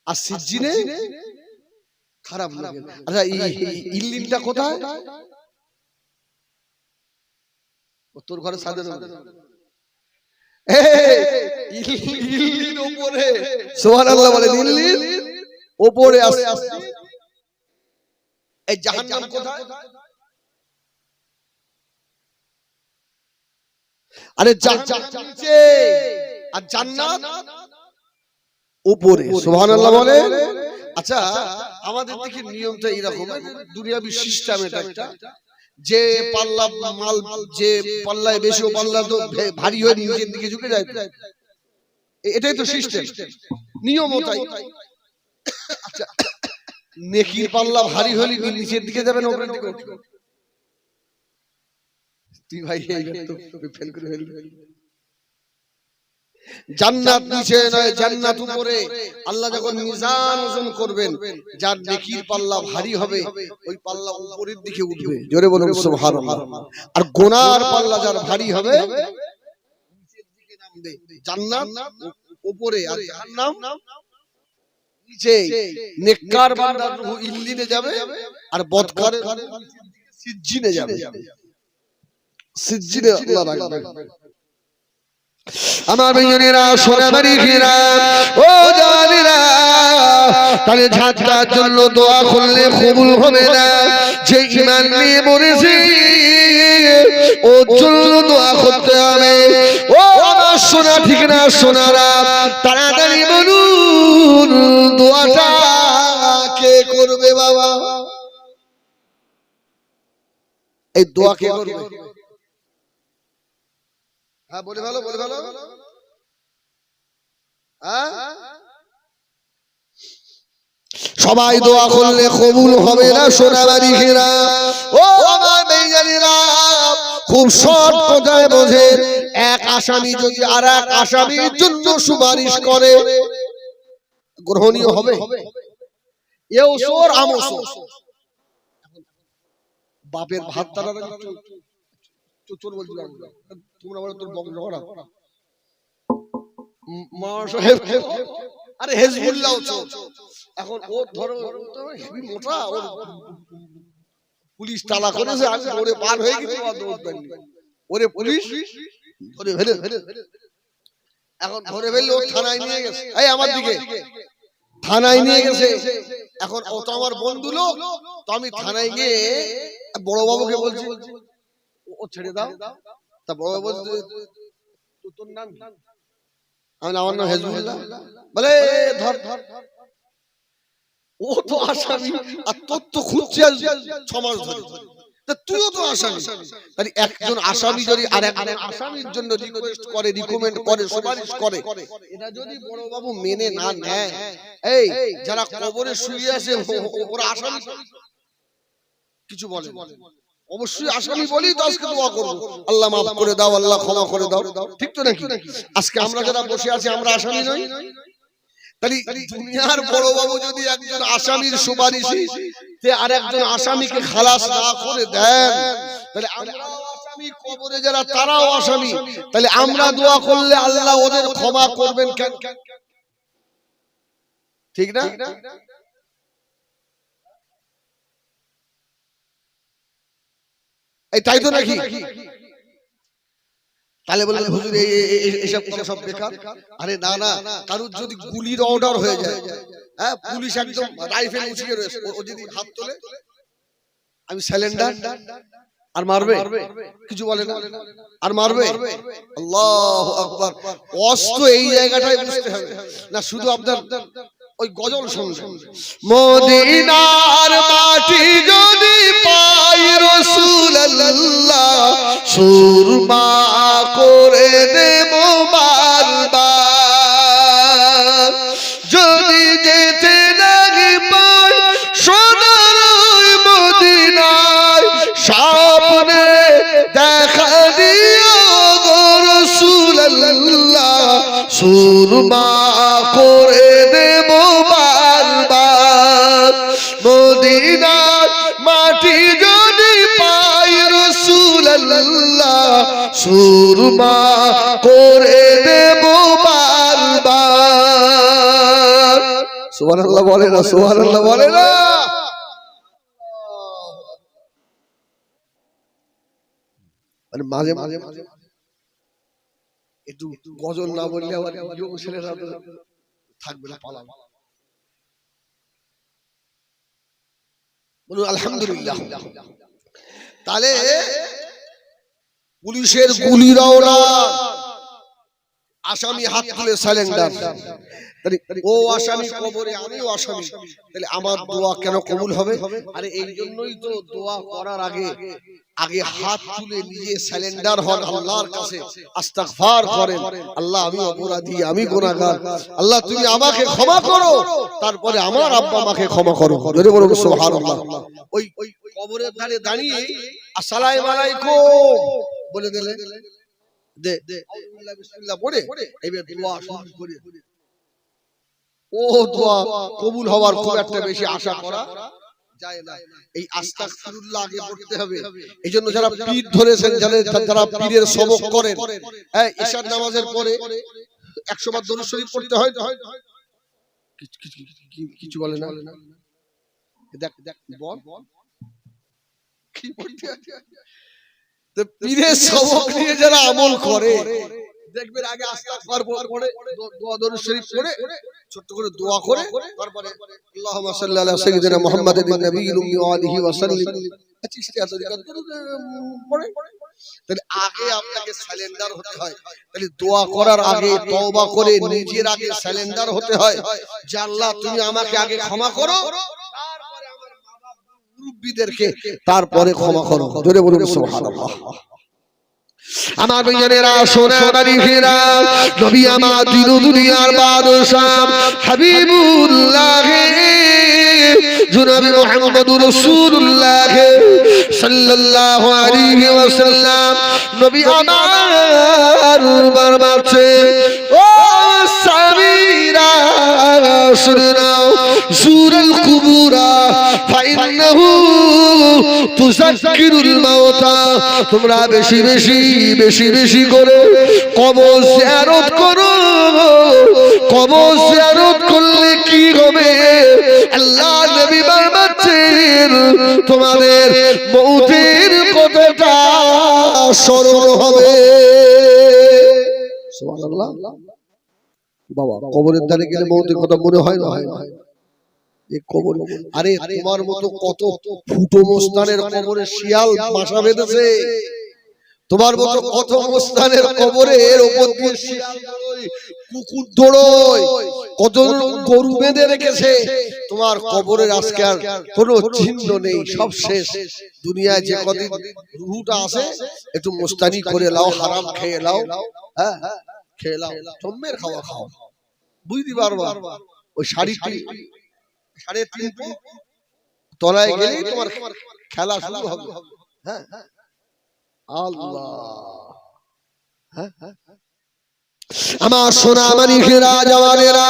আর সিজ্জিনে খারাপ লাগে। আচ্ছা ইল্লিনটা কোথায়? তোর ঘরে সাদে ইল্লিন উপরে, সুবহানাল্লাহ বলেন, ইল্লিন উপরে আছে। এই জাহান্নাম কোথায়? আরে জান্নাত নিচে আর জান্নাত উপরে, সুবহানাল্লাহ বলে। আচ্ছা আমাদের দিকে নিয়মটা এরকম, দুনিয়াবি সিস্টেম এটা একটা, যে পাল্লা মাল যে পাল্লায় বেশি ও পাল্লা তো ভারী হয়ে নিচের দিকে ঝুঁকে যায়, এটাই তো সিস্টেম, নিয়ম ওটাই। আচ্ছা নেকির পাল্লা ভারী হলে নিচের দিকে যাবে না উপরের দিকে? তুই ভাই ফেল করে ফেললি। জান্নাত নিচে নয়, জান্নাত উপরে। আল্লাহ যখন মিজান ওজন করবেন, যার নেকির পাল্লা ভারী হবে ওই পাল্লা উপরের দিকে উঠবে, জোরে বলুন সুবহানাল্লাহ। আর গুনার পাল্লা যার ভারী হবে নিচের দিকে নামবে। জান্নাত উপরে আর জাহান্নাম নিচে। নেককার বান্দার রূহ ইল্লিনে যাবে আর বদকারের সিজ্জিনে যাবে। সিজ্জিনে আল্লাহ রাখবে। আমার ভাইয়েরা সোনামারি ঘিরা ও জানেরা, তাহলে ঝাঁটার জন্য দোয়া করলে কবুল হবে না। যে ঈমান নিয়ে মরেছে ওর জন্য দোয়া করতে হবে। ও আমার সোনা, ঠিক না সোনারা? তাড়াতাড়ি বলুন দোয়াটা কে করবে বাবা? এই দোয়া কে করবে? হ্যাঁ বলে ভালো, বলে ভালো। সবাই দোয়া করলে কবুল হবে না সোনাবাড়ি ঘেরা। ও আমার বেঈমানেরা, খুব শর্ট কথায় বোঝে, এক আসামি যদি আর এক আসামির জন্য সুপারিশ করে গ্রহণীয় হবে? এও চোর আমও চোর। বাপের ভাত তারা চোর বলছিল, তোমরা বলো তোর বক ঝগড়া। আরে হেজবুল্লাহ চোর। এখন ও ধরো হেভি মোটা, ওর পুলিশ তালা করেছে, আমি ওরে পার হয়ে গেছি, ওরে পুলিশ ধরে ফেলে, এখন ধরে ফেললে ও থানায় নিয়ে গেছে। এই আমার দিকে থানায় নিয়ে গেছে। এখন ও তো আমার বন্ধু লোক, তো আমি থানায় গিয়ে বড় বাবুকে বলছি ও ছেড়ে দাও। তা বড় বাবু বলছে তোর নাম? আমি আমার নাম হেজবুল্লাহ। বলে ধর ধর, ও তো আসামি আর তোর তো খুঁজছে 6 মাস ধরে, তা তুইও তো আসামি। তাহলে একজন আসামি যদি আর একজন আসামির জন্য রিকোয়েস্ট করে, রিকমেন্ড করে, সুপারিশ করে, এটা যদি বড় বাবু মেনে না নেয়, এই যারা কবরে শুয়ে আছে ওরা আসামি কিছু বলে? অবশ্যই আসামি বলি তো আজকে দোয়া করব, আল্লাহ মাফ করে দাও, আল্লাহ ক্ষমা করে দাও, ঠিক তো নাকি? আজকে আমরা যারা বসে আছি আমরা আসামি নই? তাহলে দুনিয়ার বড় বাবু যদি একজন আসামির সুপারিশে আর একজন আসামিকে খালাস না করে দেন, তাহলে আমরাও আসামি, কবরে যারা তারাও আসামি। তাহলে আমরা দোয়া করলে আল্লাহ ওদের ক্ষমা করবেন কেন? ঠিক না? এই তাই তো নাকি? তাহলে বললেন হুজুর এইসব কথা সব বেকার। আরে না না, কারুর যদি গুলির অর্ডার হয়ে যায়, হ্যাঁ পুলিশ একদম রাইফেল উঠিয়ে রয়েছে, ও যদি হাত তোলে আমি স্যালেন্ডার, আর মারবে? কিছু বলে না, আর মারবে? আল্লাহু আকবার। অস্ত্র এই জায়গাটাই বুঝতে হবে না, শুধু আপনার ওই গজল শুনবেন, মদিনার মাটি যদি সুরমা করে দেব বারবার যদি যেতে লাগে পাই সোনার ওই মদিনায় স্বপ্নে দেখা দিও গো রাসূলুল্লাহ সুরমা করে দেব বারবার মদিনার মাটি যদি পাই রাসূলুল্লাহ সুরমা করে দেব বারবার সুবহানাল্লাহ বলে না সুবহানাল্লাহ বলে না মানে মাঝে মাঝে একটু গজল না বললে আবার যুবক ছেলেরা থাকবে না পালাবে বলুন আলহামদুলিল্লাহ তাহলে পুলিশের গুলিরাও না আসামি হাত তুলে সারেন্ডার ও আসামি কবরে আমিও আসামি তাহলে আমার দোয়া কেন কবুল হবে আরে এই জন্যই তো দোয়া করার আগে হাত তুলে নিজে সারেন্ডার হন আল্লাহর কাছে ইস্তিগফার করেন আল্লাহ আমি অপরাধী আমি গুনাহগার আল্লাহ তুমি আমাকে ক্ষমা করো তারপরে আমার আব্বা আমাকে ক্ষমা করো জোরে বলুন সুবহানাল্লাহ ওই কবরের ধারে দাঁড়িয়ে আসসালামু আলাইকুম বলে দিলে দে আল্লাহ বিসমিল্লাহ পড়ে এইবার দোয়া শুরু করে ও দোয়া কবুল হওয়ার খুব একটা বেশি আশা করা যায় না এই আস্তাগফিরুল্লাহ আগে পড়তে হবে এইজন্য যারা পীর ধরেছেন যারা পীরের সবক করেন হ্যাঁ ইশার নামাজের পরে 100 বার দরুদ শরীফ পড়তে হয় কিছু বলে না দেখ বল কি পড়তে আছে তো পীরের সবক নিয়ে যারা আমল করে দেখবেন আগে ইস্তিগফার পড়ে দোয়া দরুদ শরীফ পড়ে ছোট করে দোয়া করে তারপরে আল্লাহুম্মা সাল্লি আলা সাইয়্যিদিনা মুহাম্মাদিন নবিয়্যিল উম্মি ওয়া আলিহি ওয়া সাল্লিম পড়ে তাহলে আগে আপনাকে সারেন্ডার হতে হয় তাহলে দোয়া করার আগে তওবা করে নিজের আগে সারেন্ডার হতে হয় যে আল্লাহ তুমি আমাকে আগে ক্ষমা করো তারপরে আমার মা-বাপ মুরব্বিদেরকে তারপরে ক্ষমা করো জোরে বলুন সুবহানাল্লাহ আমার ভাইয়েরা সোনারি ফেরা নবী আমার দিন দুনিয়ার বাদশা হাবিবুল্লাহ জনাবে মুহাম্মদুর রাসূলুল্লাহ সাল্লাল্লাহু আলাইহি ওয়াসাল্লাম নবী আমার বারবারছে ও সামিরা শুনো সুরুল কুবুরা ফাইন্নাহু তুযাক্কিরুল মাউতা তোমরা বেশি বেশি করে কবর জিয়ারত করো কবর জিয়ারত করলে কি হবে আল্লাহ নবী বলছেন তোমাদের মউতের কথাটা স্মরণ হবে সুবহানাল্লাহ বাবা কবরের ধারে গেলে মউতের কথা মনে হয় না এই কবর আরে তোমার মতো কত ফুটো মোস্তানের কবরে শিয়াল বাসা বেঁধেছে তোমার মতো কত মোস্তানের কবরের উপর দিয়ে শিয়াল দৌড়ায় কুকুর দৌড়ায় কত গরু বেঁধে রেখেছে তোমার কবরের আজকে আর কোনো চিহ্ন নেই সব শেষ দুনিয়ায় যে কদিন রুহটা আছে একটু মোস্তানি করে লাও হারাম খেয়ে লাও হ্যাঁ খেয়ে লাও জম্মের খাওয়া খাও বুঝতে পারবা ওই শাড়িটি 3.5 ফুট তলায় গেলেই তোমার খেলা শুরু হবে হ্যাঁ আল্লাহ হ্যাঁ আমার সোনা মানিকেরা জওয়ানেরা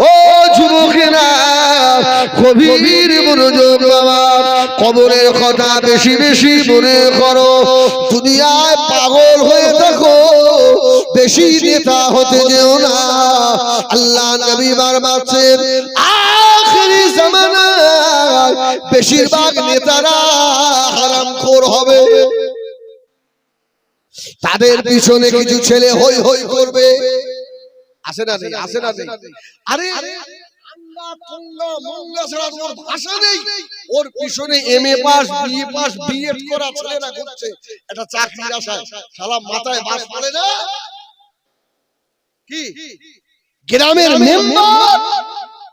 ও যুবকেরা গভীর মনোযোগ বাবা কবরের কথা বেশি মনে করো দুনিয়ায় পাগল হয়ে থাকো বেশি নেতা হতে যেও না আল্লাহ নবী বারবারছেন আখিরি জামানায় বেশিরভাগ নেতারা হারামখোর হবে তাদের পিছনে কিছু ছেলে হই হই করবে আসে না নেই আরে আল্লাহ তোল্লা মোল্লা ছাড়া ওর ভাষা নেই ওর পিছনে MA pass BA pass BEd করা ছেলেরা ঘুরছে এটা চাকরির আশায় শালা মাথায় বাস পড়ে না কি গ্রামের মেম্বার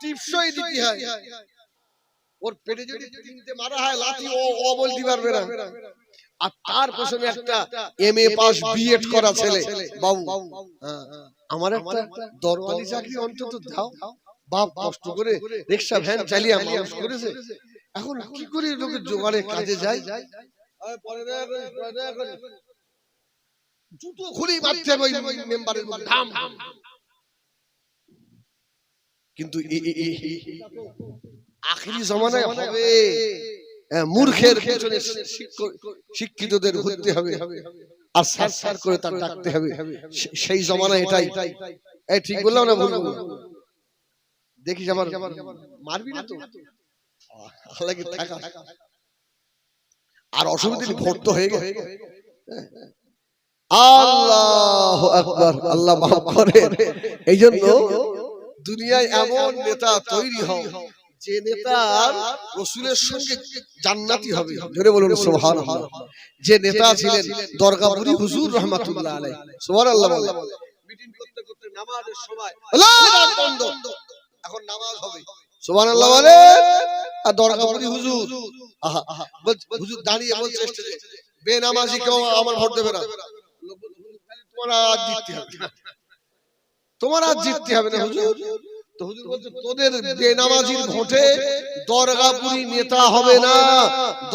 টিপসই দিতে হয় ওর পেটে যদি তিনটে মারা হয় লাঠি ও বলতে পারবে না আর তার পেছনে একটা এমএ পাস বিএড করা ছেলে, বাবু আমার একটা দরওয়ালি চাকরি অন্তত দাও। বাপ কষ্ট করে রিক্সা ভ্যান চালিয়ে মানুষ করেছে, এখন কি করে লোকের জোগাড়ে কাজে যায়? জুতো খুলি মারতে হবে ওই মেম্বারের মধ্যে ধাম। কিন্তু আখিরি জমানায় হবে, মূর্খের পেছনে শিক্ষিতদের ঘুরতে হবে আর সার সার করে তার ডাকতে হবে। সেই জমানা এটাই। এই ঠিক বললাম না ভুল বললাম? দেখিস আমার মারবি না তো, আর অসুবিধা ভোট তো হয়ে গেছে। আল্লাহু আকবার, আল্লাহ মাফ করে। এই জন্য দুনিয়ায় এমন নেতা তৈরি হও যে নেতার রাসূলের সঙ্গে জান্নাতি হবে। জোরে বলুন সুবহানাল্লাহ। যে নেতা ছিলেন দরগাপুরি হুজুর রাহমাতুল্লাহ আলাইহি, সুবহানাল্লাহ। মিটিং করতে করতে নামাজের সময় আল্লাহু আকবার, এখন নামাজ হবে, সুবহানাল্লাহ বলে। আর দরগাপুরি হুজুর হুজুর দাঁড়িয়ে বলছে স্টেজে, বেনামাজি কেউ আমার ভোট দেবে না। তোমার আজ জিততে হবে, তোমার আজ জিততে হবে না হুজুর। তো হুজুর বলছে, তোদের বেনামাজির ভোটে দরগাপুরি নেতা হবে না,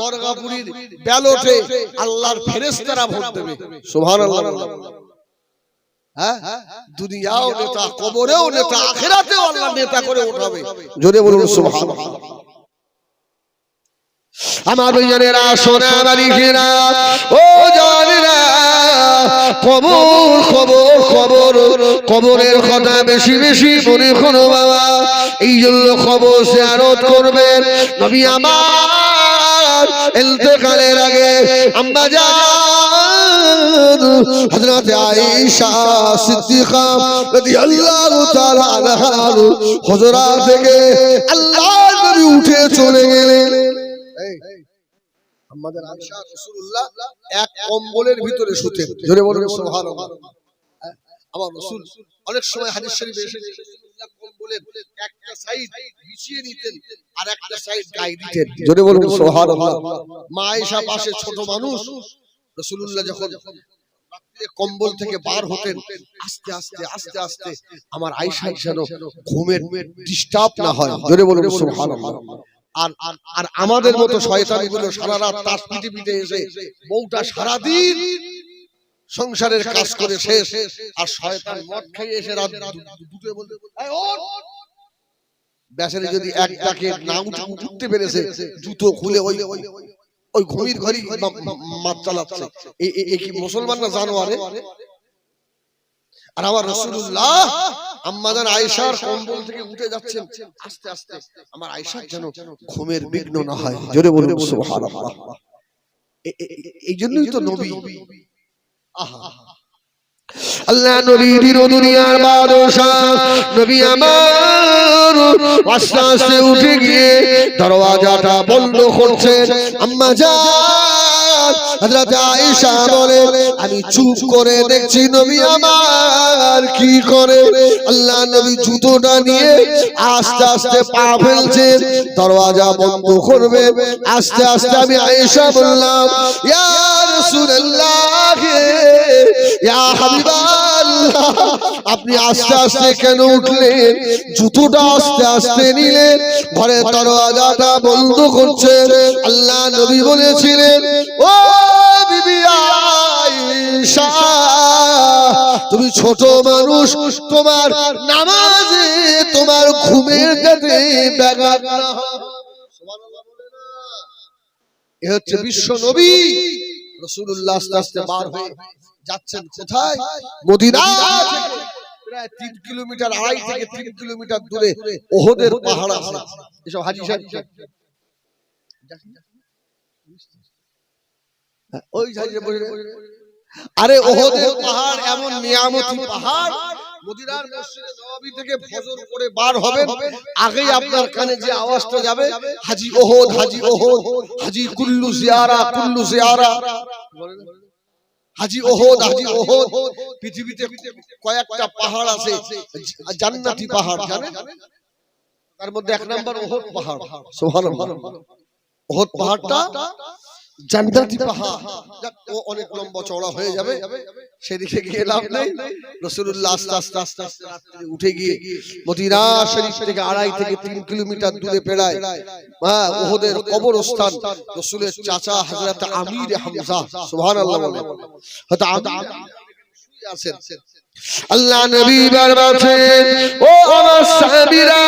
দরগাপুরির ব্যালটে আল্লাহর ফেরেশতারা ভোট দেবে। সুবহানাল্লাহ। হ্যাঁ, দুনিয়াও নেতা, কবরেও নেতা, আখিরাতেও আল্লাহ নেতা করে উঠাবে। জোরে বলুন সুবহানাল্লাহ। আমার ভাইয়েরা, সোনার আলিখেরা, ও জানেরা, কবর কবর কবর, কবরের কথা বেশি বেশি মনে করো বাবা। এই জন্য কবর জিয়ারত করবেন। নবী আমার ইন্তেকালের আগে আম্মা জান হযরত আয়েশা সিদ্দিকা রাদিয়াল্লাহু তাআলা আনহার হুজরা থেকে আল্লাহর নবী উঠে চলে গেলেন। আমাদের আয়েশা রাসূলুল্লাহ এক কম্বলের ভিতরে শুতেন। জোরে বলুন সুবহানাল্লাহ। আমার রাসূল অনেক সময় হাদিস শরীফে এসেছে, রাসূলুল্লাহ কম্বলের একটা সাইড বিছিয়ে নিতেন আর একটা সাইড গায়ে দিতেন। জোরে বলুন সুবহানাল্লাহ। মা আয়েশা পাশে ছোট মানুষ, রাসূলুল্লাহ যখন রাতে কম্বল থেকে বার হতেন, আস্তে আস্তে আস্তে আস্তে আমার আয়েশা যেন ঘুমের ডিস্টার্ব না হয়। জোরে বলুন সুবহানাল্লাহ। আর আমাদের মতো শয়তানগুলো সারা রাত তাস পিটে পিটে এসে বউটা সারাদিন সংসারের কাজ করে শেষ, আর শয়তান মদ খেয়ে এসে রাত দুটো বলতে বেচারি যদি এক ডাকে না উঠতে পেরেছে, জুতো খুলে ওই ঘুমির ঘরই মাছ চালাচ্ছে। এই কি মুসলমান না জানোয়ারে? আর আমার রাসূলুল্লাহ আম্মা জান আয়েশার কম্বল থেকে উঠে যাচ্ছেন আস্তে আস্তে, আমার আয়েশার যেন ঘুমের বিঘ্ন না হয়। জোরে বলুন সুবহানাল্লাহ। এই জন্যই তো নবী, আহা আল্লাহ নবীর দুনিয়ার বাদশা নবী আমার আস্তে আস্তে উঠে গিয়ে দরওয়াজাটা বন্ধ করছেন। আম্মা জান হযরত আয়েশা বলে, আমি চুপ করে দেখছি নবী আমার কি করে। আল্লাহ নবী জুতোটা নিয়ে আস্তে আস্তে পা ফেলছেন, দরওয়াজা বন্ধ করবে। আস্তে আস্তে আমি আয়েশা বললাম, ইয়া রাসূলুল্লাহ, ইয়া হাবিবাল্লাহ, আপনি আস্তে আস্তে কেন উঠলেন? জুতোটা আস্তে আস্তে নিলেন, ঘরের দরওয়াজাটা বন্ধ করছেন। আল্লাহ নবী বলেছিলেন, ও বিবি আয়েশা, তুমি ছোট মানুষ, তোমার নামাজে তোমার ঘুমের যাতে ব্যাঘাত না হয়। সুবহানাল্লাহ বলে না? এ হচ্ছে বিশ্ব নবী রাসূলুল্লাহ। আস্তে আস্তে বার হয়ে যাচ্ছেন কোথায়? মদিনা থেকে প্রায় 3 কিলোমিটার, 2.5 থেকে 3 কিলোমিটার দূরে ওহদের পাহাড় আছে। এসব হাজী সাহেব ওই সাইডে বসে, আরে ওহদের পাহাড় এমন নিয়ামতি পাহাড়, মদিনার মসজিদে নববী থেকে ফজর করে বার হবেন, আগেই আপনার কানে যে আওয়াজটা যাবে, হাজী ওহদ, হাজী ওহদ, হাজী কুল্লু জিয়ারা, কুল্লু জিয়ারা। হাজী ওহদ, হাজী ওহদ। পৃথিবীতে কয়েকটা পাহাড় আছে জান্নাতি পাহাড়, জানেন? তার মধ্যে এক নাম্বার ওহদ পাহাড়। সুবহানাল্লাহ। ওহদ পাহাড়টা জান্নাতি পাহাড়। ও অনেক লম্বা চওড়া হয়ে যাবে, সেদিকে গিয়ে লাভ নেই। রাসূলুল্লাহ আস্তে আস্তে আস্তে আস্তে উঠে গিয়ে মদিনা শরীফ থেকে 2.5 থেকে 3 কিলোমিটার দূরে পেড়ায় উহুদের কবরস্থান রাসূলের চাচা হযরত আমির হামজা, সুবহানাল্লাহ বলেন, হযরত আমির শুয়ে আছেন। আল্লাহ নবী বলছেন, ও আমার সাহাবীরা,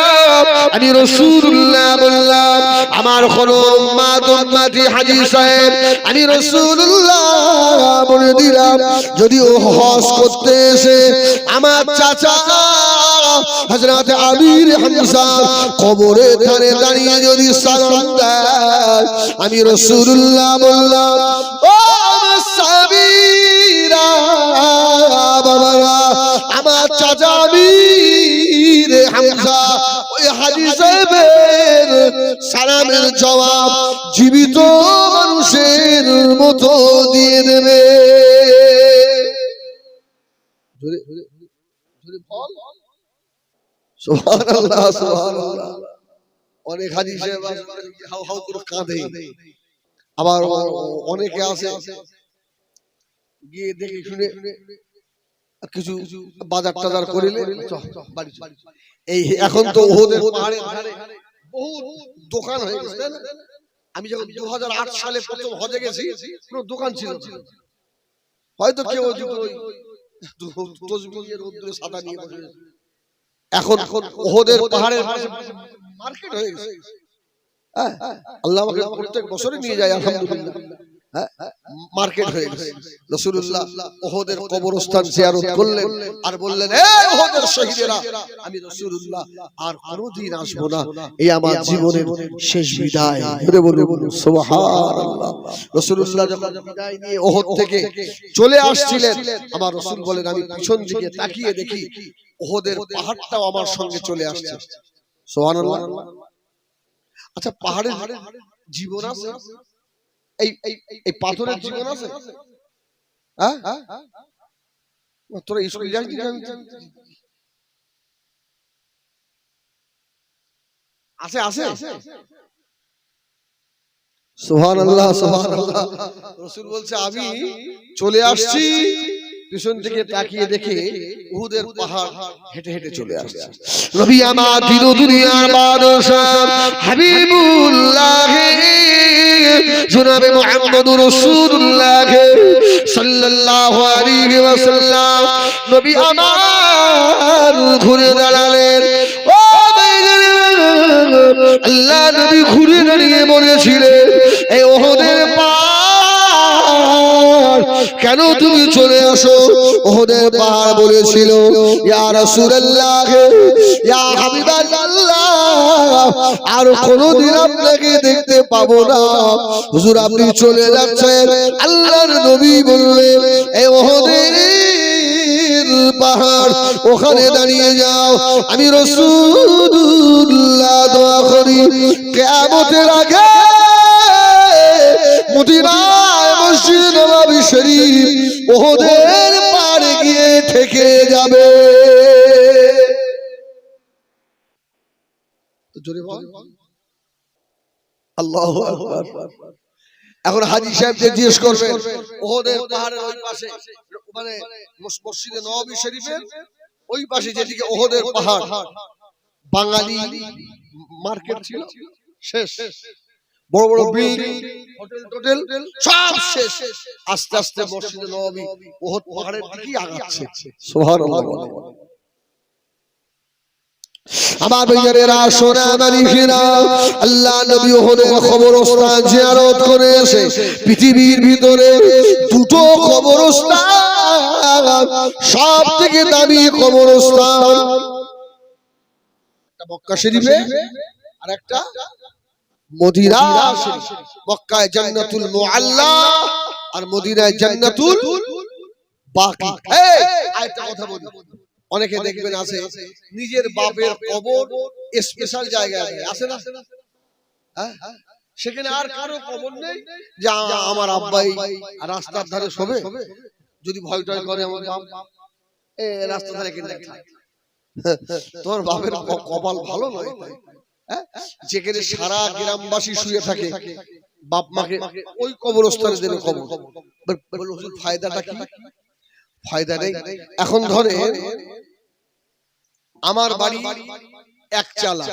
আমি রাসূলুল্লাহ বললাম, আমার কোন উম্মতি হাজী সাহেব, আমি রাসূলুল্লাহ বলে দিলাম, যদি ও হজ করতে এসে আমার চাচা হযরত আমির হামজা কবরের ধারে দাঁড়িয়ে যদি সালাম দেয়, আমি রাসূলুল্লাহ বললাম, ও আমার সাহাবীরা, বাবারা, আমার চাচা আমির হামজা ওই হাজী সাহেবের সালামের জবাব জীবিত মানুষের মতো দিয়ে দেবে। সুবহানাল্লাহ, সুবহানাল্লাহ। অনেক হাজী সাহেব হাউ হাউ করে কাঁদে, আবার অনেকে আছে গিয়ে দেখে শুনে কিছু বাজার টাজার করিলে বাড়ি। এই এখন তো ওদের পাহাড়ে বহু দোকান হয়ে গেছে। আমি যখন 2008 সালে প্রথম হজে গেছি, কোনো দোকান ছিল না। হয়তো কেউ তসবিহের রোদ্রে সাদা নিয়ে বসে। এখন ওদের পাহাড়ের মার্কেট হয়ে গেছে। আল্লাহ আমাকে প্রত্যেক বছরই নিয়ে যায়, আলহামদুলিল্লাহ। মার্কেট হয়ে গেছে। রাসূলুল্লাহ উহুদের কবরস্থান জিয়ারত করলেন আর বললেন, এই উহুদের শহীদেরা, আমি রাসূলুল্লাহ আর কোনদিন আসবো না, এই আমার জীবনের শেষ বিদায়। বলে বলুন সুবহানাল্লাহ। রাসূলুল্লাহ যখন বিদায় নিয়ে উহুদ থেকে চলে আসছিলেন, আমার রাসূল বলেন, আমি পিছন দিকে তাকিয়ে দেখি উহুদের পাহাড়টাও আমার সঙ্গে চলে আসছে। সুবহানাল্লাহ। আচ্ছা, পাহাড়ের জীবন আছে? এই পাথরের জীবন আছে? তোরা স্কুল যাস? আছে আছে। সুবহানাল্লাহ, সুবহানাল্লাহ। রাসূল বলছে, আমি চলে আসছি, পিছন থেকে তাকিয়ে দেখে উহুদের পাহাড় হেঁটে হেঁটে চলে আসছে। নবী আমার দিন দুনিয়ার বাদশাহ হাবিবুল্লাহ জনাবে মুহাম্মদুর রাসূলুল্লাহ সাল্লাল্লাহু আলাইহি ওয়াসাল্লাম, নবী আমার ঘুরে দাঁড়ালেন। ও আল্লাহ নবী ঘুরে দাঁড়িয়ে বলেছিলেন, এই উহুদের পাহাড় কেন তুমি চলে আসো? উহুদের পাহাড় বলেছিল, ইয়া রাসূলুল্লাহ, ইয়া হাবিবাল্লাহ, আর কোনদিন আপনাকে দেখতে পাবো না, হুজুর আপনি চলে যাচ্ছেন। আল্লাহর নবী বললেন, এই উহুদের পাহাড়, ওখানে দাঁড়িয়ে যাও, আমি রাসূলুল্লাহ দোয়া করি কিয়ামতের আগে মদিনায় মসজিদ নববী শরীফ উহুদের পাড়ে গিয়ে ঠেকে যাবে। জোরে বল আল্লাহু আকবার। এখন হাজী সাহেবকে জিজ্ঞেস করবেন, উহুদের পাহাড়ের ওই পাশে, মানে মসজিদে নববী শরীফের ওই পাশে যেদিকে উহুদের পাহাড়, বাঙালি মার্কেট ছিল, শেষ। বড় বড় বিল্ডিং, হোটেল টোটেল সব শেষ। আস্তে আস্তে মসজিদে নববী উহুদ পাহাড়ের দিকেই আগাচ্ছে। সুবহানাল্লাহ। আমার ভাইয়েরা, সোনা মালিকেরা, আল্লাহ নবী উহুদের কবরস্থান জিয়ারত করে এসে পৃথিবীর ভিতরে দুটো কবরস্থান, সব থেকে দামি কবরস্থান, একটা মক্কা শরীফে আর একটা মদিনা শরীফ। মক্কায় জান্নাতুল মুআল্লা আর মদিনায় জান্নাতুল বাকি। এই আরেকটা কথা বলি, অনেকে দেখবেন আছে নিজের বাপের কবর স্পেশাল জায়গায় আছে না, সেখানে আর কারো কবর নেই যে আমার আব্বাই রাস্তার ধারে শোবে, যদি ভয় টয় করে আমার বাপ রাস্তার ধারে কিনে থাকে। তোমার বাপের কপাল ভালো নয়, যেখানে সারা গ্রামবাসী শুয়ে থাকে, বাপ মাকে ওই কবরস্থানে দিলে কবর। হুজুর ফায়দাটা কি? ফায়দা নেই। এখন ধরে আমার বাড়ি এক চালা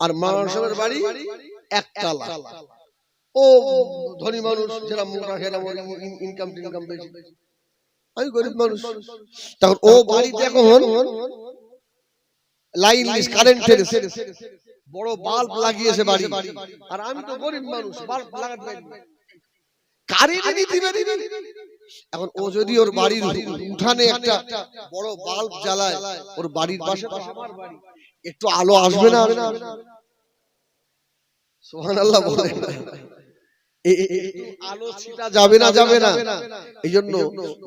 আর মাওলানা সাহেবের বাড়ি এক তালা। ও ধনী মানুষ, যারা মোটা হেরা ইনকাম বেশি, আমি গরিব মানুষ। তখন ও বাড়িতে এখন লাইন কারেন্টের বড় বাল্ব লাগিয়েছে বাড়ি, আর আমি তো গরিব মানুষ, বাল্ব লাগাতে পারি না, কারেন্ট দিতে পারি না। এখন ও যদি ওর বাড়ির উঠানে একটা বড় বাল্ব জ্বালায়, ওর বাড়ির পাশে আমার বাড়ি, একটু আলো আসবে না? সুবহানাল্লাহ বলে আলো ছিটা যাবে না? যাবে না। এই জন্য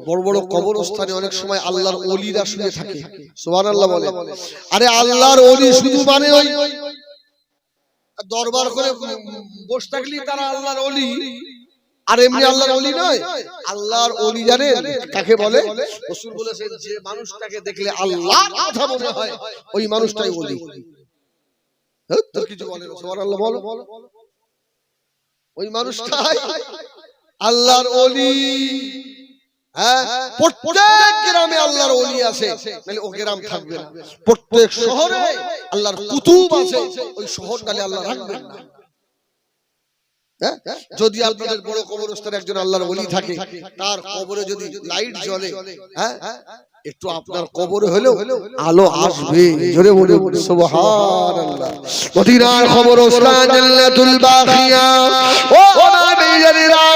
বড় বড় কবরস্থানে অনেক সময় আল্লাহর ওলিরা শুয়ে থাকে। সুবহানাল্লাহ বলে। আরে আল্লাহর ওলি শুধু মানে ওই দরবার করে বসে থাকলি তারা আল্লাহর ওলি, আর এমনি আল্লাহর ওলি নয়। আল্লাহর ওলি জানেন কাকে বলে? রাসূল বলেছেন, যে মানুষটাকে দেখলে আল্লাহর কথা মনে হয় ওই মানুষটাই ওলি। তো কিছু বলে না, সুবহানাল্লাহ বলো। ওই মানুষটাই আল্লাহর ওলি। হ্যাঁ, প্রত্যেক গ্রামে আল্লাহর ওলি আছে, নাহলে ও গ্রাম থাকবে না। প্রত্যেক শহরে আল্লাহর কুতুব আছে, ওই শহর নালে আল্লাহ রাখবেন না। যদি আপনাদের বড় কবরস্থানে একজন আল্লাহর ওলি থাকে, তার কবরে যদি লাইট জ্বলে, হ্যাঁ, একটু আপনার কবরে হলেও আলো আসবে। জোরে বলুন সুবহানাল্লাহ। মদিনার কবরস্থান জান্নাতুল বাকিয়া। ও নবীরা,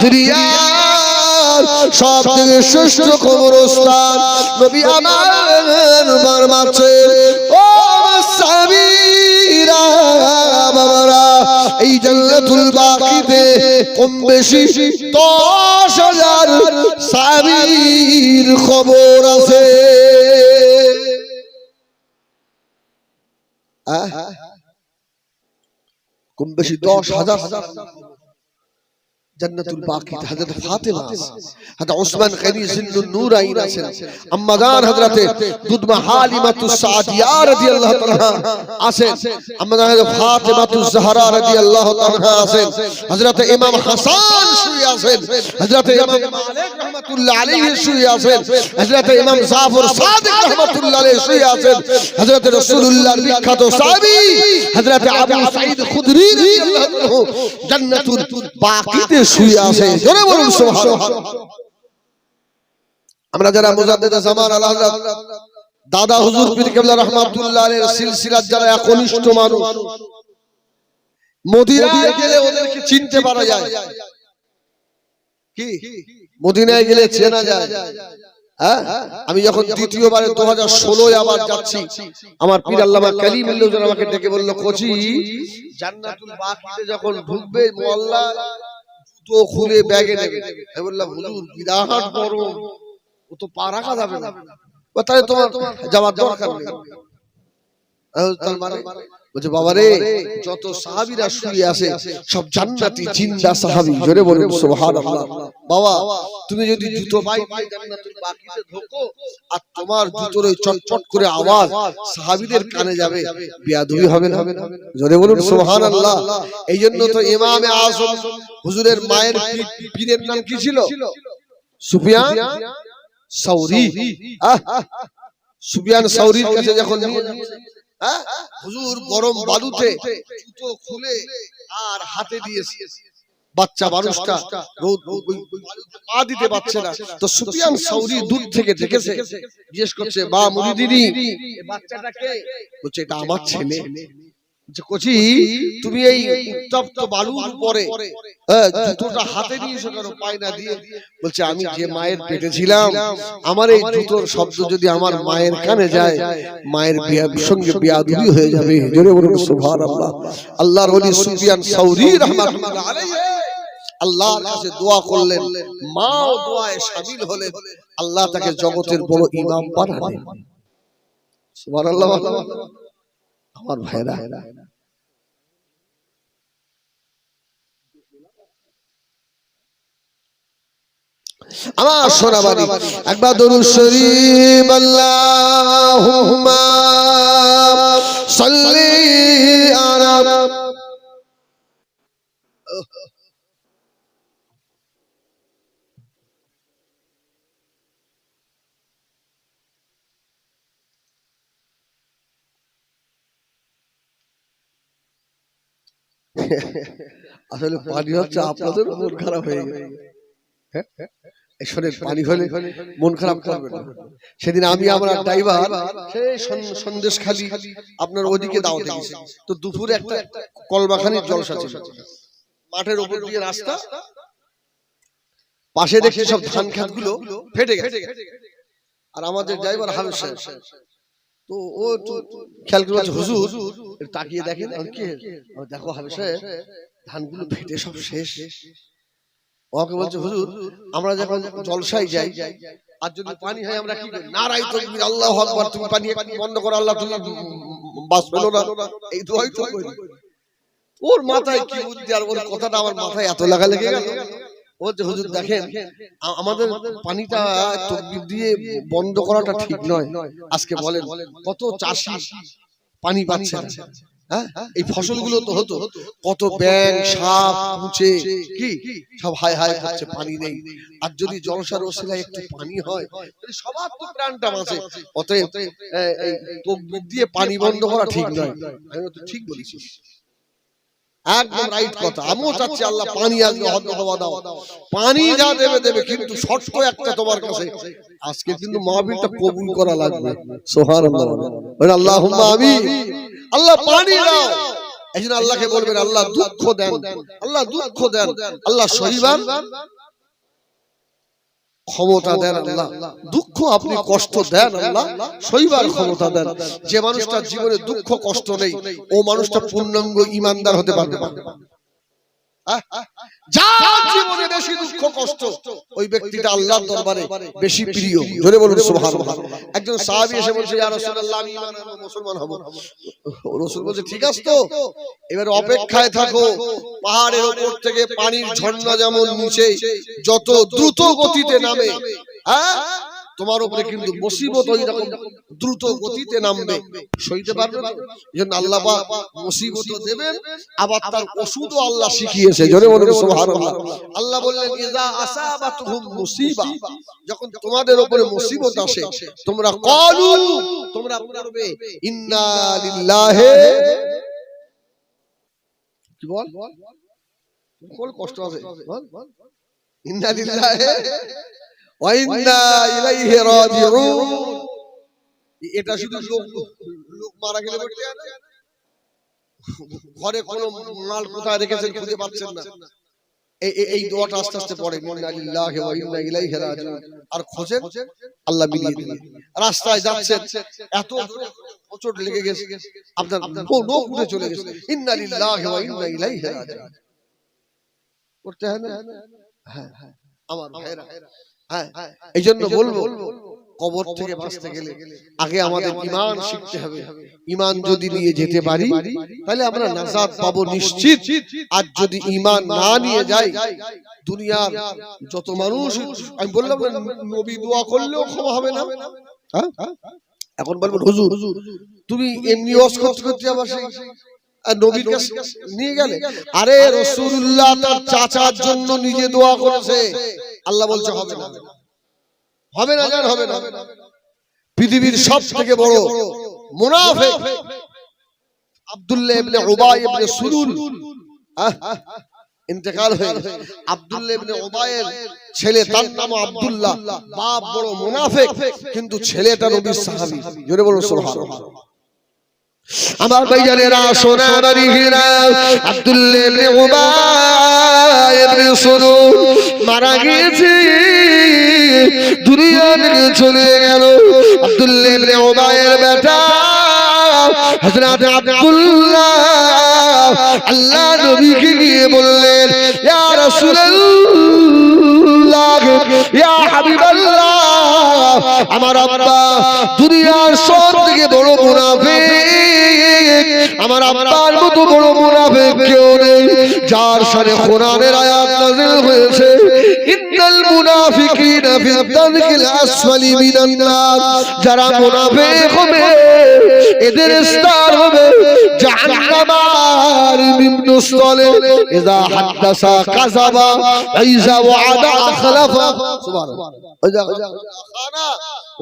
দুনিয়ার সবথেকে শ্রেষ্ঠ কবরস্থান নবী আমার মারমাছে। ও সাবিরা বাবারা, এই জান্নাতুল বাকিতে কম বেশি 10,000 সাহাবীর খবর আছে। কম বেশি 10,000 জান্নাতুল বাকিতে হযরত ফাতেমা আছেন, হযরত ওসমান গনি জিন্নুন নূরাইন আছেন, আম্মা জান হযরতে দুদমা হালিমাতুস সাদিয়া রাদিয়াল্লাহু তাআলা আছেন, আম্মা জান ফাতেমাতুজ জাহরা রাদিয়াল্লাহু তাআলা আছেন, হযরতে ইমাম হাসান শুয়ে আছেন, হযরতে ইমাম মালিক রাহমাতুল্লাহ আলাইহি শুয়ে আছেন, হযরতে ইমাম জাফর সাদিক রাহমাতুল্লাহ আলাইহি শুয়ে আছেন, হযরতে রাসূলুল্লাহর বিখ্যাত সাহাবী হযরতে আবু সাঈদ খুদরি রাদিয়াল্লাহু তাআলা জান্নাতুল বাকিতে শুয়ে আছে। জোরে বলুন সুবহানাল্লাহ। আমরা যারা মুজাদ্দিদ জামান আল হযরত দাদা হুজুর পীর কেবলা রাহমাতুল্লাহ আলাইহির সিলসিলার যারা একনিষ্ঠ মানুষ, মদিনায় গেলে ওদেরকে চিনতে পারা যায়। কি মদিনায় গেলে চেনা যায়? হ্যাঁ, আমি যখন দ্বিতীয়বার 2016 আবার যাচ্ছি, আমার পীর আল্লামা কালিমুল্লাহ আমাকে ডেকে বলল, কোচি জান্নাতুল বাকিতে যখন ঢুকবে মোল্লা তো খুলে ব্যাগে নেবে। আমি বললাম, হুজুর বিরাট বড়, ও তো পা রাখা যাবে না। তাহলে তোমার যাওয়ার দরকার নেই। তার মানে বলছে, বাবা রে, যত সাহাবীরা শুয়ে আছে সব জান্নাতি জিন্দা সাহাবী। জোরে বলুন সুবহানাল্লাহ। বাবা, তুমি যদি জুতো পাই জান্নাতুল বাকিতে ঢোকো, আর তোমার জুতোর ওই চটচট করে আওয়াজ সাহাবীদের কানে যাবে, বেয়াদবি হবে না? জোরে বলুন সুবহানাল্লাহ। এই জন্য তো ইমামে আযম হুজুরের মায়ের পীরের নাম কি ছিল? সুফিয়ান সাউরি। সুফিয়ান সাউরির কাছে যখন হুজুর গরম বালুতে জুতো খুলে আর হাতে দিয়েছে, বাচ্চা মানুষটা রোদ পা দিতে পারছে না, তো সুফিয়ান সাউরি দূর থেকে দেখেছে, জিজ্ঞেস করছে, বা মুরিদিনী, এই বাচ্চাটাকে? বলছে, এটা আমার ছেলে। কোচি, তুমি এই উত্তপ্ত বালুর উপরে জুতোটা হাতে নিয়েছো কেন, পায় না দিয়ে? বলছে, আমি যে মায়ের পেটে ছিলাম, আমার এই জুতোর শব্দ যদি আমার মায়ের কানে যায়, মায়ের সঙ্গে বেয়াদবি হয়ে যাবে। জোরে বলুন সুবহানাল্লাহ। আল্লাহর ওলি সুফিয়ান সাউরি রাহমাতুল্লাহ আলাইহি আল্লাহর কাছে দোয়া করলেন, মাও দোয়ায় শামিল হলেন, আল্লাহ তাকে জগতের বড় ইমাম বানালেন। সুবহানাল্লাহ। আমার ভাইরা, আমার সোনাবাড়ি, একবার দরুদ শরীফ আল্লাহুম্মা সাল্লি আলা আসলে পানি হচ্ছে আপনাদের মন খারাপ হয়ে গেছে। শোনেন, পানি হলে মন খারাপ করবে না। সেদিন আমি আমার ড্রাইভার সেই সন্দেশখালী আপনার ওদিকে দাওয়াতে গেছি, তো দুপুরে একটা কলবাখানির জলসা ছিল, মাঠের উপর দিয়ে রাস্তা, পাশে দেখছি সব ধান ক্ষেত গুলো ফেটে গেছে। আর আমাদের ড্রাইভার হাবিব সাহেব, তো ও খেয়াল করে বলছে, হুজুর তাকিয়ে দেখেন। দেখো হাবিব সাহেব, ধানগুলো ফেটে সব শেষ। ওকে বলছে, হুজুর আমরা যখন জলসায় যাই আর যদি পানি হয় আমরা কি করি? নারাই তাকবীর, আল্লাহু আকবার, তুমি পানি একটু বন্ধ করো, আল্লাহ তুমি বাস পেলো না, এই দোয়াই তো করি। ওর মাথায় কি বুদ্ধি, আর ওর কথাটা আমার মাথায় এত লাগা লেগে গেল। ও যে হুজুর দেখেন, আমাদের পানিটা তাকবীর দিয়ে বন্ধ করাটা ঠিক নয়। আজকে বলেন কত চাষি পানি পাচ্ছে না, হ্যাঁ? এই ফসলগুলো তো হতো, কত ব্যাঙ সাপ মুছে কি সব হায় হায় করছে, পানি নেই। আর যদি জলসার ওসিলায় একটু পানি হয়, সবার তো প্রাণটা বাঁচে। অতএব এই তাকবীর দিয়ে পানি বন্ধ করা ঠিক নয়। আমি তো ঠিক বলেছি, একদম রাইট কথা। আমিও চাচ্ছি আল্লাহ পানি আজকে হযরত হওয়া দাও, পানি যা দেবে দেবে, কিন্তু শর্ত একটা তোমার কাছে, আজকে কিন্তু মাহফিলটা কবুল করা লাগবে। সুবহানাল্লাহ, বলেন আল্লাহুম্মা আমিন। আল্লাহ পানি দাও, এইজন্য আল্লাহকে বলবেন, আল্লাহ দুঃখ দেন, আল্লাহ দুঃখ দেন, আল্লাহ সহিবার ক্ষমতা দেন, আল্লাহ দুঃখ আপনি কষ্ট দেন, আল্লাহ সহিবার ক্ষমতা দেন। যে মানুষটার জীবনে দুঃখ কষ্ট নেই, ও মানুষটা পূর্ণাঙ্গ ঈমানদার হতে পারবে না। যার জীবনে বেশি দুঃখ কষ্ট, ওই ব্যক্তিটা আল্লাহর দরবারে বেশি প্রিয়। জোরে বলুন সুবহানাল্লাহ। একজন সাহাবী এসে বলছে, ইয়া রাসূলুল্লাহ, আমি ঈমান আনবো, মুসলমান হব। রাসূল বলছে, ঠিক আছে তো, এবার অপেক্ষায় থাকো। পাহাড়ের উপর থেকে পানির ঝর্ণা যেমন নিচে যত দ্রুত গতিতে নামে, হ্যাঁ, তোমার উপরে কিন্তু মুসিবত ওই রকম দ্রুত গতিতে নামবে, সইতে পারবে না। এজন্য আল্লাহ পাক মুসিবত দেবেন, আবার তার ওষুধও আল্লাহ শিখিয়েছে। জোরে বলুন সুবহানাল্লাহ। আল্লাহ বললেন, ইযা আসাবাতুহুম মুসিবা, যখন তোমাদের উপরে মুসিবত আসে, তোমরা ক্বালু, তোমরা বলবে, ইন্না লিল্লাহি, কি বল কোন কষ্ট আছে, বল ইন্না লিল্লাহি ওয়া ইন্না ইলাইহি রাজিউন। এটা শুধু লোক মারা গেলে বলতে আছে, ঘরে কোন মাল কোথায় রেখেছেন খুঁজে পাচ্ছেন না, এই দোয়াটা আস্তে আস্তে পড়ে, ইন্না লিল্লাহি ওয়া ইন্না ইলাইহি রাজিউন, আর খোঁজেন, আল্লাহ মিলিয়ে দিবেন। রাস্তায় যাচ্ছেন, এত হোঁচট লেগে গেছে, আপনার নোখ উঠে চলে গেছে, ইন্না লিল্লাহি ওয়া ইন্না ইলাইহি রাজিউন করতে হয় না? হ্যাঁ, আমার ভাইরা, হ্যাঁ, এই জন্য বলবো, কবর থেকে বাঁচতে গেলে আগে আমাদের ঈমান শিখতে হবে। ঈমান যদি নিয়ে যেতে পারি, তাহলে আমরা নাজাত পাবো নিশ্চিত। আর যদি ঈমান না নিয়ে যাই, দুনিয়ার যত মানুষ, আমি বললাম নবী দোয়া করলেও ক্ষমা হবে না। হ্যাঁ, এখন বলবেন, হুজুর তুমি এমনি ওয়াজ করতে করতে আবার সেই নবীর কাছে নিয়ে গেলে। আরে রাসূলুল্লাহ তার চাচার জন্য নিজে দোয়া করেছে, আল্লাহ বলছে হবে না, হবে না, জান হবে না। পৃথিবীর সবথেকে বড় মুনাফিক আব্দুল্লাহ ইবনে উবাই ইবনে সুলুল ইন্তেকাল হয়ে গেছে। আব্দুল্লাহ ইবনে উবাইয়ের ছেলে, তার নাম আব্দুল্লাহ, বাপ বড় মুনাফিক, কিন্তু ছেলেটা নবীর সাহাবী। জোরে বলুন সুবহানাল্লাহ। আমার ভাইজানেরা, সোনারি হীরা, আব্দুল্লাহ ইবনে উবাই ইবনে সুলুল মারা গিয়েছে, দুনিয়া থেকে চলে গেল। আব্দুল্লাহ ইবনে উবাইয়ের বেটা হযরত আব্দুল্লাহ আল্লাহ নবীকে গিয়ে বললেন, ইয়া রাসূলুল্লাহ, ইয়া হাবিবাল্লাহ, আমার আব্বা দুনিয়ার সবথেকে বড় মুনাফিক, আমার আব্বার মতো বড় মুনাফিক কেউ নেই, যার সাথে কোরআনের আয়াত নাযিল হয়েছে, ইন্নাল মুনাফিকিনা ফি দারকিল আসফালি মিনান নার। যারা মুনাফিক হবে, এদের স্তর হবে জাহান্নামের নিম্নস্থলে। ইযা হাদাসা কাযাবা, ইযা ওয়াদা আখলাফা। সুবহানাল্লাহ।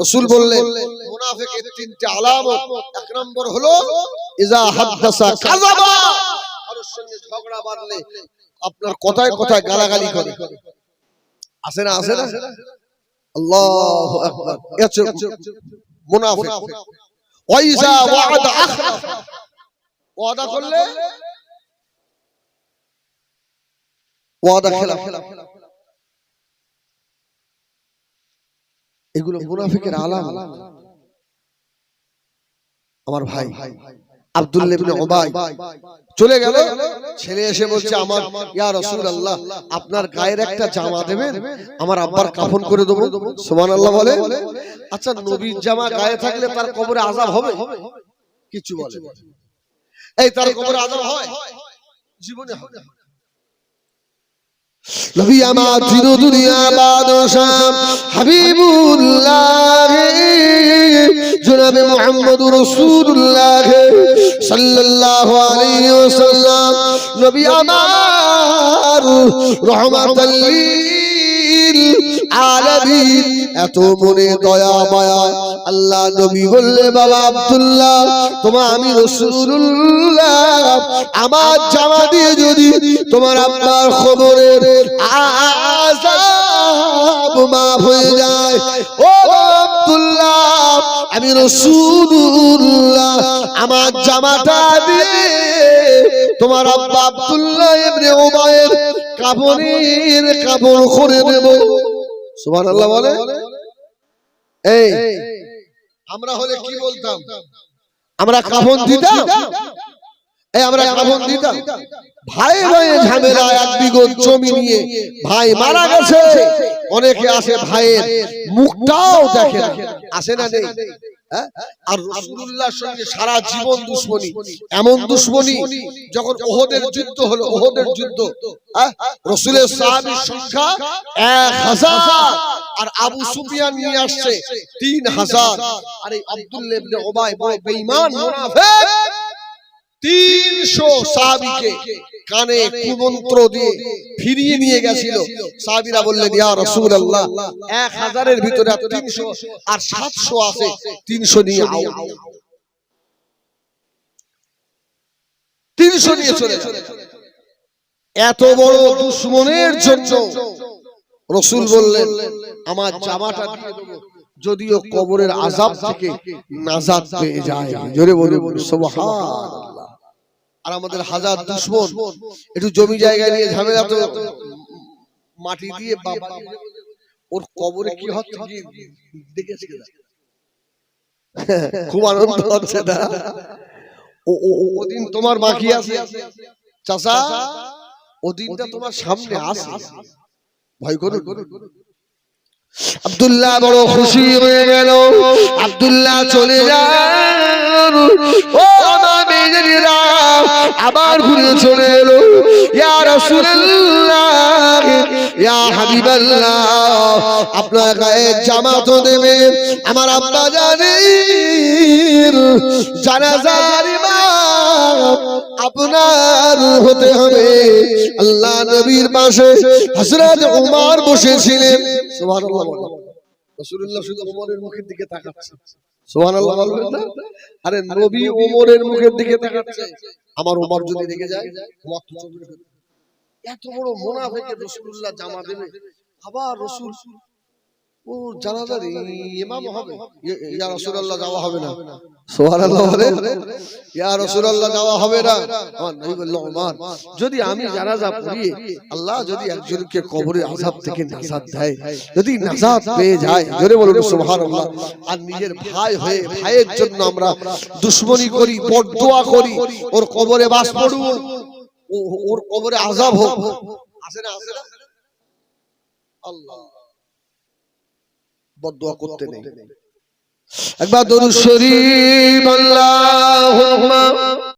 রাসূল বললেন, মুনাফিকের তিনটি আলামত, এক নম্বর হলো ইযা হাদাসা কাযাবা, আর কারোর সঙ্গে ঝগড়া বাঁধলে আপনার কথায় কথায় গালাগালি করে, আসে না আসে না? আল্লাহু আকবার। এত মুনাফিক। ওয়াইজা ওয়াদা আখলাফ, ওয়াদা করলে ওয়াদা খেলাফ। এগুলো মুনাফিকের আলামত। আমার ভাই আব্দুল্লাহ ইবনে উবাই চলে গেল, ছেলে এসে বলছে আমার ইয়া রাসূলুল্লাহ আপনার গায়ের একটা জামা দেবেন, আমার আব্বার কাফন করে দেব। সুবহানাল্লাহ বলে। আচ্ছা নবীর জামা গায়ে থাকলে তার কবরে আযাব হবে? কিছু বলে এই তার কবরে আযাব হয়? জীবনে হবে। নবী আমার দিন দুনিয়া বাদশাহ হাবিবুল্লাহ জনাবে মুহাম্মদুর রাসূলুল্লাহ সাল্লাল্লাহু আলাইহি ওয়াসাল্লাম, নবী আমার রাহমাতাল লিল আলামিন, এত মনে দয়া মায়া। আল্লাহ নবী বললে বাবা আব্দুল্লাহ তোমার আমি রাসূলুল্লাহ আমার জামা দিয়ে যদি তোমার আব্বার খবরের আযাব মাফ হয়ে যায়, ও আব্দুল্লাহ আমি রাসূলুল্লাহ আমার জামাটা দিয়ে তোমার আব্বা আব্দুল্লাহ ইবনে উবাইয়ের কাফনের কাপড় করে দেব। সুবহানাল্লাহ বলে। এই আমরা হলে কি বলতাম? আমরা কাফন দিতাম, আমরা কাফন দিতাম। ভাই ভাই ঝামেলা, এক বিঘত জমি নিয়ে ভাই মারা গেছে, অনেকে আসে ভাইয়ের মুখটাও দেখে না, আসে না নেই? আর রাসূলুল্লাহর সঙ্গে সারা জীবন দুশমনি, এমন দুশমনি যখন ওহদের যুদ্ধ হলো, ওহদের যুদ্ধ রাসূলের সাহাবীর সংখ্যা 1000 আর আবু সুফিয়ান নিয়ে আসছে 3000। আর এই আব্দুল্লাহ ইবনে উবাই বড় বেঈমান মুনাফিক 300 সাহাবীকে কানে কুমন্ত্র দিয়ে ফিরিয়ে নিয়ে গেছিল। সাহাবীরা বললেন ইয়া রাসূলুল্লাহ 1000 এর ভিতরে 300 আর 700 আছে, 300 নিয়ে আও। 300 নিয়ে চলে গেল। এত বড় দুশমনের জন্য রাসূল বললেন আমার জামাটা দিয়ে দেব, যদিও কবরের আযাব থেকে নাজাত পেয়ে যায়। জোরে বলুন সুবহানাল্লাহ। আর আমাদের হাজার দুশমন একটু জমি জায়গা নিয়ে ঝামেলা, তো মাটি দিয়ে বাবা ওর কবরে কি হচ্ছে কি দেখেছি, খুব আনন্দ হচ্ছে না? ওদিন তোমার বাকি আছে চাচা, ওদিনটা তোমার সামনে আসে, ভয় করুন। আব্দুল্লাহ বড় খুশি হয়ে গেল, আব্দুল্লাহ চলে যান। ও আমার মেয়েরা আবার ঘুরে চলে এলো, ইয়া রাসূলুল্লাহ ইয়া হাবিবাল্লাহ আপনার গায়ে জামা তো দেবেন, আমার আব্বা জানেন জানাজার ইমাম আপনার হতে হবে। আল্লাহ নবীর পাশে হযরত ওমর বসেছিলেন। সুবহানাল্লাহ। রাসূলুল্লাহ শুধু ওমরের মুখের দিকে তাকাচ্ছে। সুবহানাল্লাহ বলবেন না? আরে নবী ওমরের মুখের দিকে তাকাচ্ছে, আমার ওমর যদি রেগে যায় ওমর তো চলে যাবে। এত বড় মুনাফিকের রাসূলুল্লাহ জামা দেবে, আবার রাসূল ও জানাজার ইমাম হবে, ইয়া রাসূলুল্লাহ যাওয়া হবে না। সুবহানাল্লাহ বলেন, ইয়া রাসূলুল্লাহ যাওয়া হবে না। আমার নবী বলল ওমর যদি আমি জানাজা পড়িয়ে আল্লাহ যদি একজনকে কবরের আযাব থেকে নাজাত দেয়, যদি নাজাত পেয়ে যায়, জোরে বলুন সুবহানাল্লাহ। আর নিজের ভাই হয়ে ভাইয়ের জন্য আমরা দুশমনি করি, বদদোয়া করি, ওর কবরে বাস পড়ুক, ওর কবরে আযাব হোক, আসে না আসে না? আল্লাহ বদদোয়া করতে নেই। একবার দরুদ শরীফ আল্লাহুম্মা